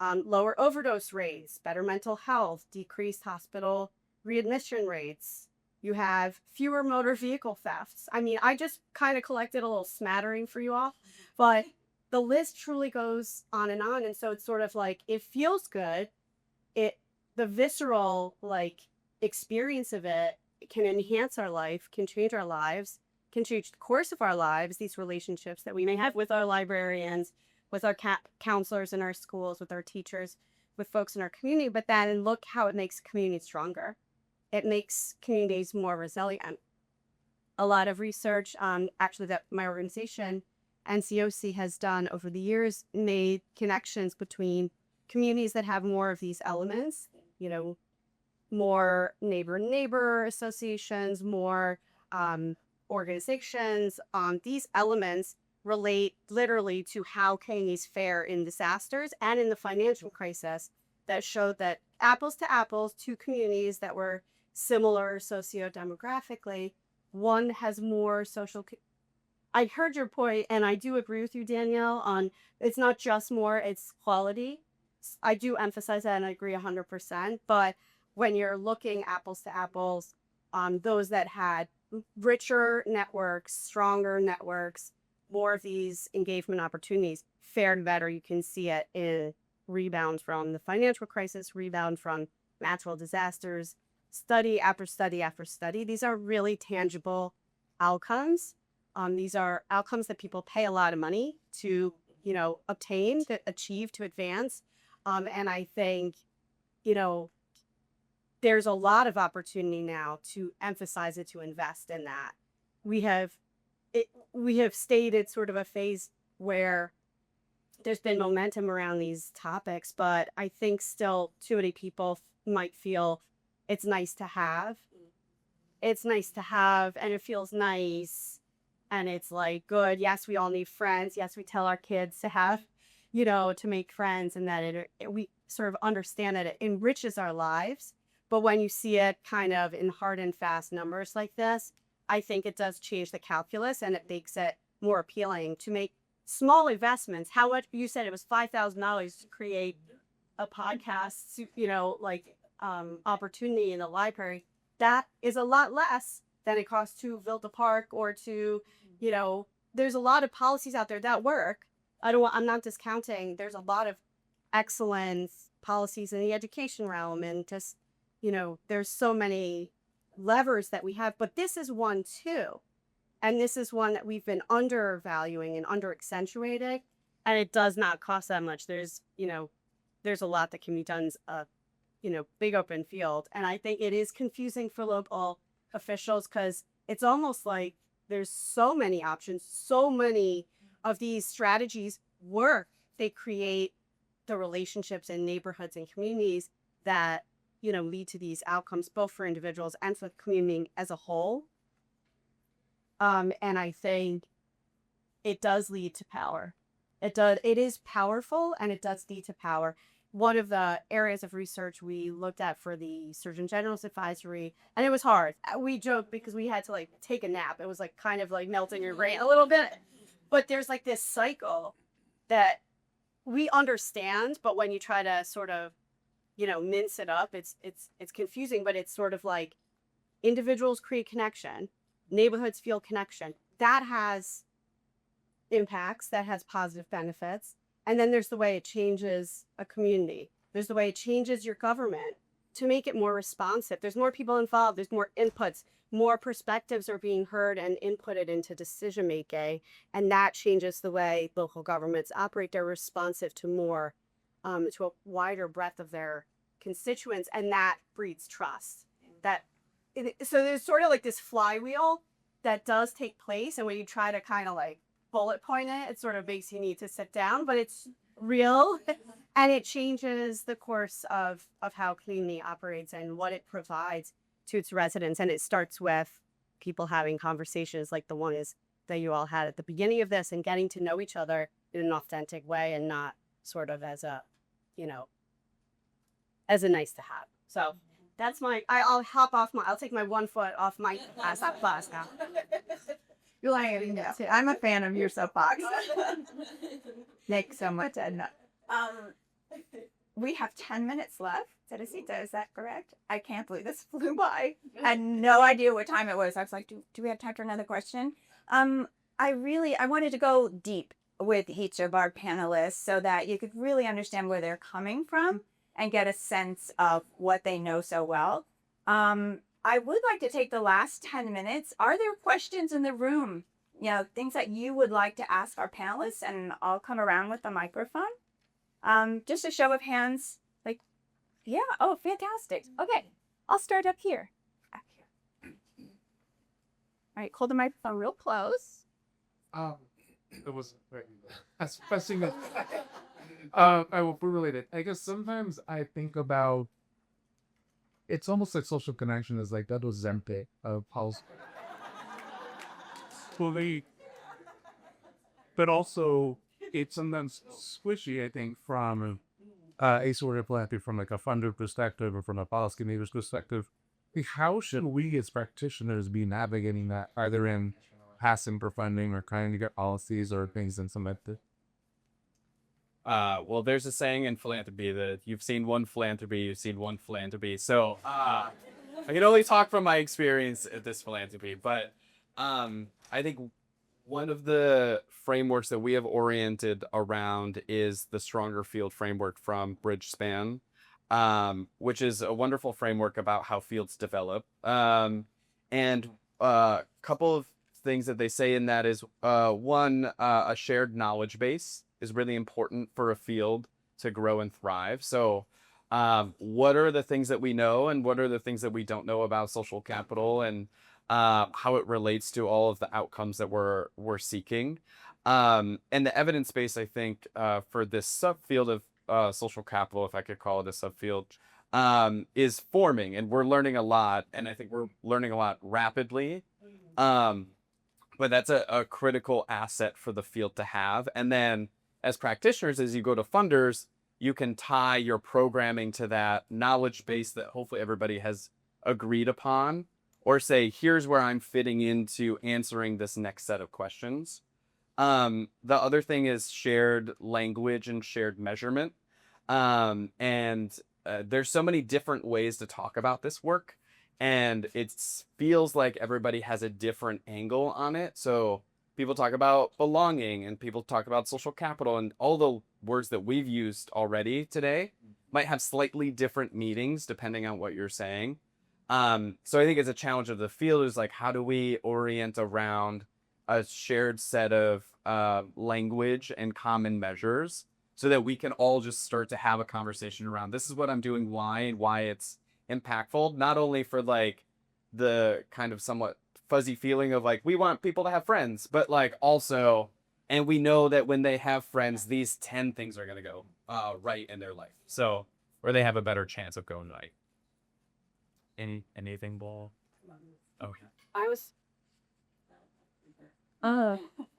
Lower overdose rates, better mental health, decreased hospital readmission rates. You have fewer motor vehicle thefts. I just kind of collected a little smattering for you all, but the list truly goes on. And so it's sort of it feels good. The visceral experience of it can enhance our life, can change our lives, can change the course of our lives, these relationships that we may have with our librarians, with our counselors in our schools, with our teachers, with folks in our community. But then look how it makes communities stronger. It makes communities more resilient. A lot of research, actually, that my organization NCOC has done over the years, made connections between communities that have more of these elements, you know, more neighbor associations, more organizations. These elements relate literally to how communities fare in disasters and in the financial crisis, that showed that apples to apples, two communities that were similar socio-demographically, one has more social. I heard your point, and I do agree with you, Danielle, on it's not just more, it's quality. I do emphasize that, and I agree 100%. But when you're looking apples to apples, those that had richer networks, stronger networks, more of these engagement opportunities fared better. You can see it in rebound from the financial crisis, rebound from natural disasters, study after study after study. These are really tangible outcomes. These are outcomes that people pay a lot of money to, you know, obtain, to achieve, to advance. And I think, you know, there's a lot of opportunity now to emphasize it, to invest in that. We have stayed at sort of a phase where there's been momentum around these topics, but I think still too many people might feel it's nice to have. It's nice to have, and it feels nice. And it's like, good. Yes, we all need friends. Yes, we tell our kids to have, you know, to make friends, and that we sort of understand that it enriches our lives. But when you see it kind of in hard and fast numbers like this, I think it does change the calculus, and it makes it more appealing to make small investments. How much you said it was $5,000 to create a podcast, you know, like opportunity in the library. That is a lot less than it costs to build a park or to, you know, there's a lot of policies out there that work. I'm not discounting. There's a lot of excellent policies in the education realm, and just, you know, there's so many levers that we have, but this is one too. And this is one that we've been undervaluing and under accentuating, and it does not cost that much. There's, you know, there's a lot that can be done, you know, big open field. And I think it is confusing for local officials, because it's almost like there's so many options, so many of these strategies work. They create the relationships in neighborhoods and communities that, you know, lead to these outcomes, both for individuals and for the community as a whole. And I think it does lead to power. It is powerful, and it does lead to power. One of the areas of research we looked at for the Surgeon General's advisory, and it was hard. We joked because we had to like take a nap. It was like kind of like melting your brain a little bit. But there's like this cycle that we understand, but when you try to sort of, you know, mince it up, it's confusing. But it's sort of like individuals create connection, neighborhoods feel connection. That has impacts, that has positive benefits. And then there's the way it changes a community. There's the way it changes your government to make it more responsive. There's more people involved. There's more inputs. More perspectives are being heard and inputted into decision making. And that changes the way local governments operate. They're responsive to more, to a wider breadth of their constituents. And that breeds trust. So there's sort of like this flywheel that does take place. And when you try to kind of like bullet point it sort of makes you need to sit down, but it's real, and it changes the course of how community operates and what it provides to its residents. And it starts with people having conversations like the one that you all had at the beginning of this, and getting to know each other in an authentic way, and not sort of as a, you know, as a nice to have. So that's I'll take my 1 foot off my class now. You're lying. Yes, I'm a fan of your soapbox. Thanks so much, Edna. We have 10 minutes left. Teresita, is that correct? I can't believe this flew by. I had no idea what time it was. I was like, do we have time for another question? I wanted to go deep with each of our panelists so that you could really understand where they're coming from and get a sense of what they know so well. I would like to take the last 10 minutes. Are there questions in the room? You know, things that you would like to ask our panelists, and I'll come around with the microphone. Just a show of hands. Like, yeah, oh, fantastic. Okay, I'll start up here. All right, hold the microphone real close. It was right. Especially we're related. I guess sometimes I think about it's almost like social connection is like that was Zempe of Paul's fully, but also it's sometimes squishy. I think from a sort of philanthropy from like a funder perspective or from a policymaker's perspective. Like, how should we as practitioners be navigating that either in passing for funding or trying to get policies or things implemented? Well, there's a saying in philanthropy that you've seen one philanthropy, you've seen one philanthropy. So I can only talk from my experience at this philanthropy, but I think one of the frameworks that we have oriented around is the Stronger Field framework from Bridgespan, which is a wonderful framework about how fields develop. And a couple of things that they say in that is one, a shared knowledge base is really important for a field to grow and thrive. So what are the things that we know and what are the things that we don't know about social capital and how it relates to all of the outcomes that we're seeking. And the evidence base, I think, for this subfield of social capital, if I could call it a subfield, is forming, and we're learning a lot, and I think we're learning a lot rapidly. But that's a critical asset for the field to have. And then as practitioners, as you go to funders, you can tie your programming to that knowledge base that hopefully everybody has agreed upon, or say, here's where I'm fitting into answering this next set of questions. The other thing is shared language and shared measurement. And there's so many different ways to talk about this work. And it feels like everybody has a different angle on it. So people talk about belonging and people talk about social capital, and all the words that we've used already today might have slightly different meanings depending on what you're saying. So I think it's a challenge of the field is like, how do we orient around a shared set of language and common measures so that we can all just start to have a conversation around this is what I'm doing, why, and why it's impactful, not only for like the kind of somewhat fuzzy feeling of like, we want people to have friends, but like also, and we know that when they have friends, these 10 things are going to go right in their life. So, or they have a better chance of going right. Anything, Ball? Okay. I was.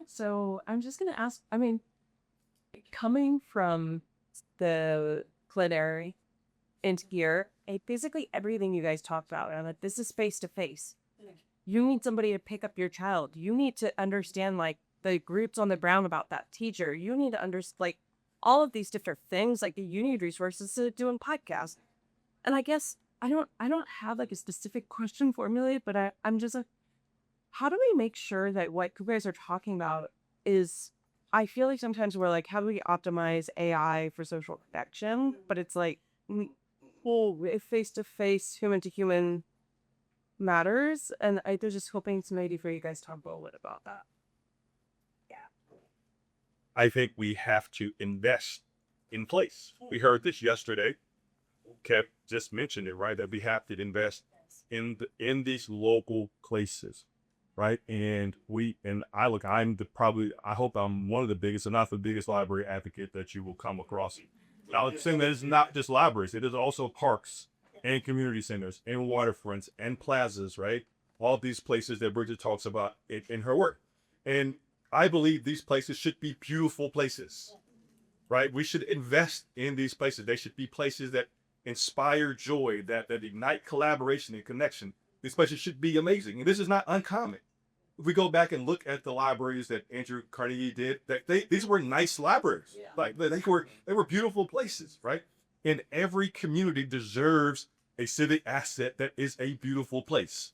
So I'm just gonna ask. I mean, coming from the plenary into here, basically everything you guys talked about, and I'm like, this is face to face. You need somebody to pick up your child. You need to understand like the groups on the ground about that teacher. You need to understand like all of these different things. Like you need resources to doing podcasts. And I guess I don't have like a specific question formulated, but I'm just like, how do we make sure that what you guys are talking about is, I feel like sometimes we're like, how do we optimize AI for social connection? But it's like, well, if face-to-face, human-to-human matters. And I was just hoping maybe for you guys to talk a little bit about that. I think we have to invest in place. We heard this yesterday. Kev just mentioned it, right? That we have to invest in these local places, right? And I hope I'm one of the biggest, if not the biggest library advocate that you will come across. Now, I'm saying that it's not just libraries; it is also parks and community centers and waterfronts and plazas, right? All these places that Bridget talks about in her work. And I believe these places should be beautiful places, right? We should invest in these places. They should be places that inspire joy, that ignite collaboration and connection. These places should be amazing. And this is not uncommon. If we go back and look at the libraries that Andrew Carnegie did, these were nice libraries. Yeah. Like they were beautiful places, right? And every community deserves a civic asset that is a beautiful place,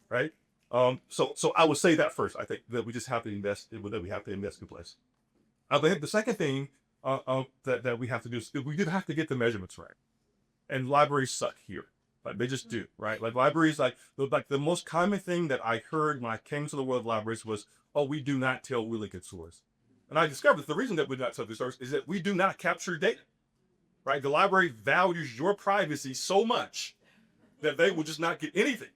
right? So I would say that first. I think that we just have to invest. That we have to invest in place. I think the second thing that we have to do is we do have to get the measurements right. And libraries suck here. Like they just do, right? Like libraries, like the most common thing that I heard when I came to the world of libraries was, "Oh, we do not tell really good stories." And I discovered that the reason that we do not tell good stories is that we do not capture data, right? The library values your privacy so much that they will just not get anything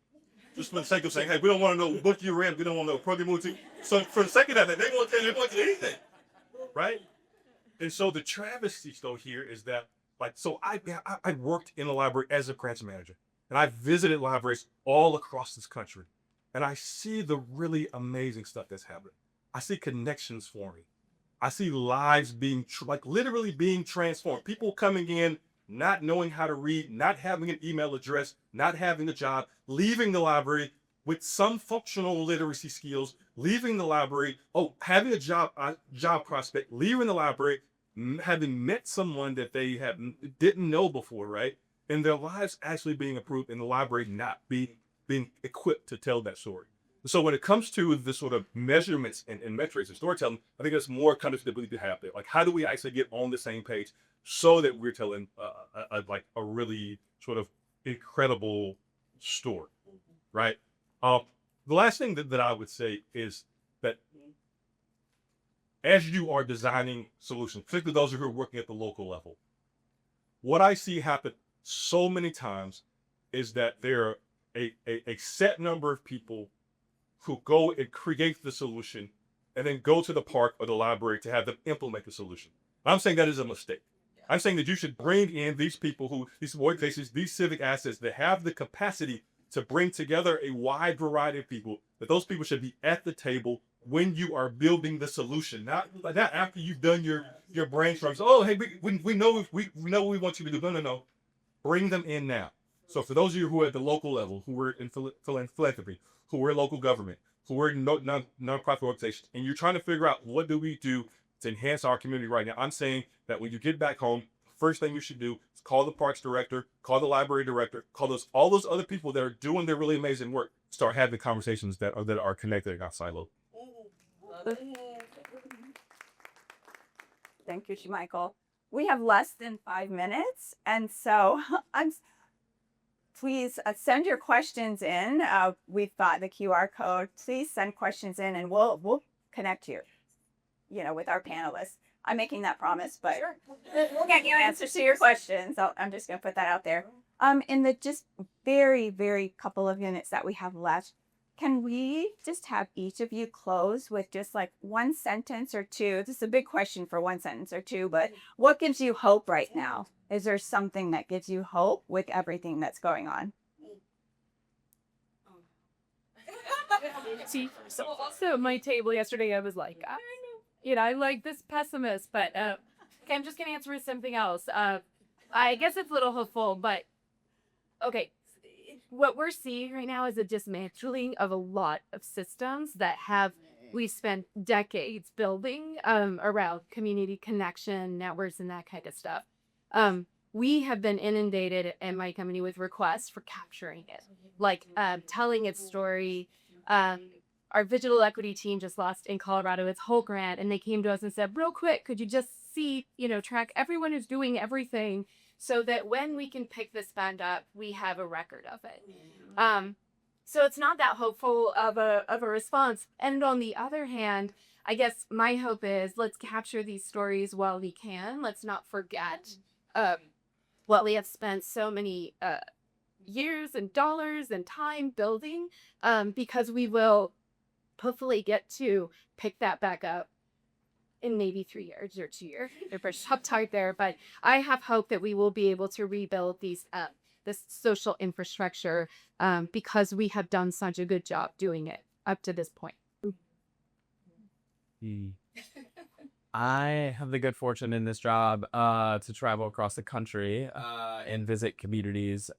just for the sake of saying, hey, we don't want to know what book you read, we don't want to know program movie. So for the sake of that, they won't tell you anything, right? And so the travesty still here is that, like, so I worked in a library as a grants manager, and I visited libraries all across this country, and I see the really amazing stuff that's happening. I see connections forming. I see lives being like literally being transformed. People coming in, not knowing how to read, not having an email address, not having a job, leaving the library with some functional literacy skills, leaving the library, having a job prospect, leaving the library, having met someone that they didn't know before, right? And their lives actually being improved, and the library not being equipped to tell that story. So when it comes to the sort of measurements and metrics and storytelling, I think there's more kind of stability to have there. Like, how do we actually get on the same page so that we're telling a really sort of incredible story, right? The last thing that I would say is that as you are designing solutions, particularly those who are working at the local level, what I see happen so many times is that there are a set number of people who go and create the solution and then go to the park or the library to have them implement the solution. I'm saying that is a mistake. I'm saying that you should bring in these people these organizations, these civic assets that have the capacity to bring together a wide variety of people, that those people should be at the table when you are building the solution, not after you've done your brainstorms. Oh, hey, we know what we want you to do. No. Bring them in now. So for those of you who are at the local level, who are in philanthropy, who are in local government, who are in nonprofit organizations, and you're trying to figure out what do we do to enhance our community right now, I'm saying that when you get back home, first thing you should do is call the parks director, call the library director, call all those other people that are doing their really amazing work. Start having conversations that are connected and not siloed. Thank you, Shamichael. We have less than 5 minutes, and so please send your questions in. We've got the QR code. Please send questions in, and we'll connect you, with our panelists. I'm making that promise, but we'll get you answers to your questions. So I'm just going to put that out there. In the just very, very couple of minutes that we have left, can we just have each of you close with just like one sentence or two? This is a big question for one sentence or two, but what gives you hope right now? Is there something that gives you hope with everything that's going on? See, so also my table yesterday, I was like, I like this pessimist, but okay, I'm just gonna answer with something else. I guess it's a little hopeful, but okay. What we're seeing right now is a dismantling of a lot of systems that we spent decades building around community connection, networks, and that kind of stuff. We have been inundated in my company with requests for capturing it, like telling its story. Our digital equity team just lost in Colorado its whole grant, and they came to us and said, real quick, could you just track everyone who's doing everything so that when we can pick this band up, we have a record of it. So it's not that hopeful of a response. And on the other hand, I guess my hope is let's capture these stories while we can. Let's not forget what we have spent so many years and dollars and time building, because we will hopefully get to pick that back up in maybe 3 years or 2 years. There's up tight there, but I have hope that we will be able to rebuild this social infrastructure because we have done such a good job doing it up to this point. I have the good fortune in this job to travel across the country and visit communities.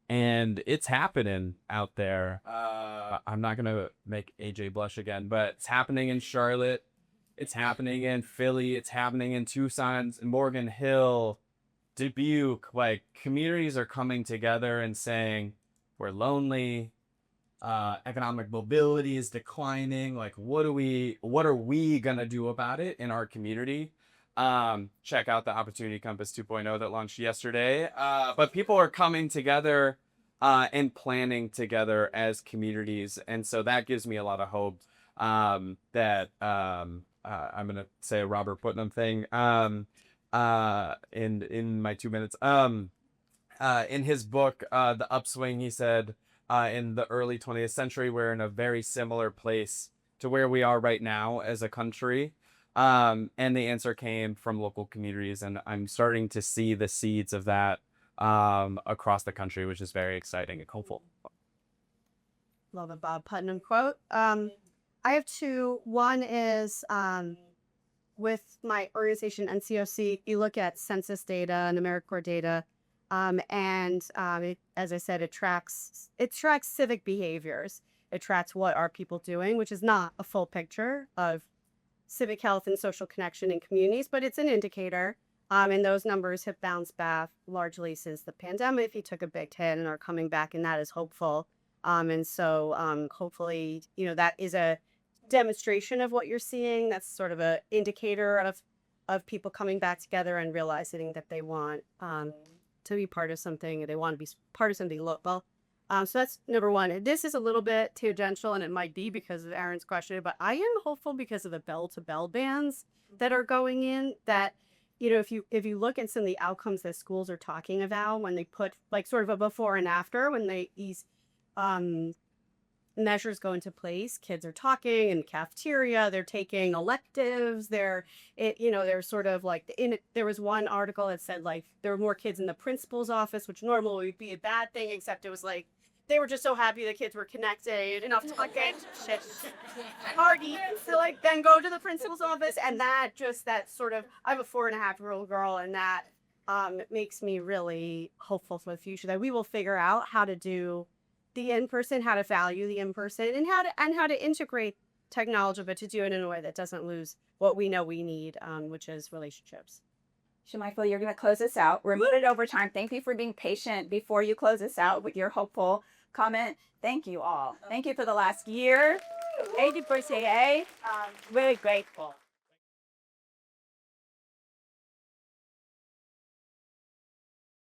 And it's happening out there. I'm not going to make AJ blush again, but it's happening in Charlotte. It's happening in Philly. It's happening in Tucson, Morgan Hill, Dubuque. Like, communities are coming together and saying, we're lonely. Economic mobility is declining. Like, what are we going to do about it in our community? Check out the Opportunity Compass 2.0 that launched yesterday. But people are coming together and planning together as communities. And so that gives me a lot of hope that I'm going to say a Robert Putnam thing in my 2 minutes. In his book, The Upswing, he said, in the early 20th century. We're in a very similar place to where we are right now as a country. And the answer came from local communities, and I'm starting to see the seeds of that across the country, which is very exciting and hopeful. Love a Bob Putnam quote. I have two. One is with my organization NCOC, you look at census data and AmeriCorps data, as I said, it tracks civic behaviors. It tracks what are people doing, which is not a full picture of civic health and social connection in communities, but it's an indicator. And those numbers have bounced back largely since the pandemic. He took a big hit and are coming back, and that is hopeful. Hopefully, that is a demonstration of what you're seeing. That's sort of an indicator of people coming back together and realizing that they want to be part of something, or they want to be part of something local. So that's number one. This is a little bit tangential, and it might be because of Aaron's question, but I am hopeful because of the bell-to-bell bans that are going in. That if you look at some of the outcomes that schools are talking about when they put like sort of a before and after, when these measures go into place, kids are talking in the cafeteria, they're taking electives, they're sort of like there was one article that said like there were more kids in the principal's office, which normally would be a bad thing, except it was like they were just so happy the kids were connected enough to like get shit party to like then go to the principal's office. And that sort of, I have a 4.5-year-old girl, and that makes me really hopeful for the future that we will figure out how to do the in-person, how to value the in-person, and how to integrate technology, but to do it in a way that doesn't lose what we know we need, which is relationships. Shamichael, you're going to close us out. We're moving over time. Thank you for being patient before you close us out with your hopeful comment. Thank you all. Thank you for the last year. Thank you for saying, very grateful.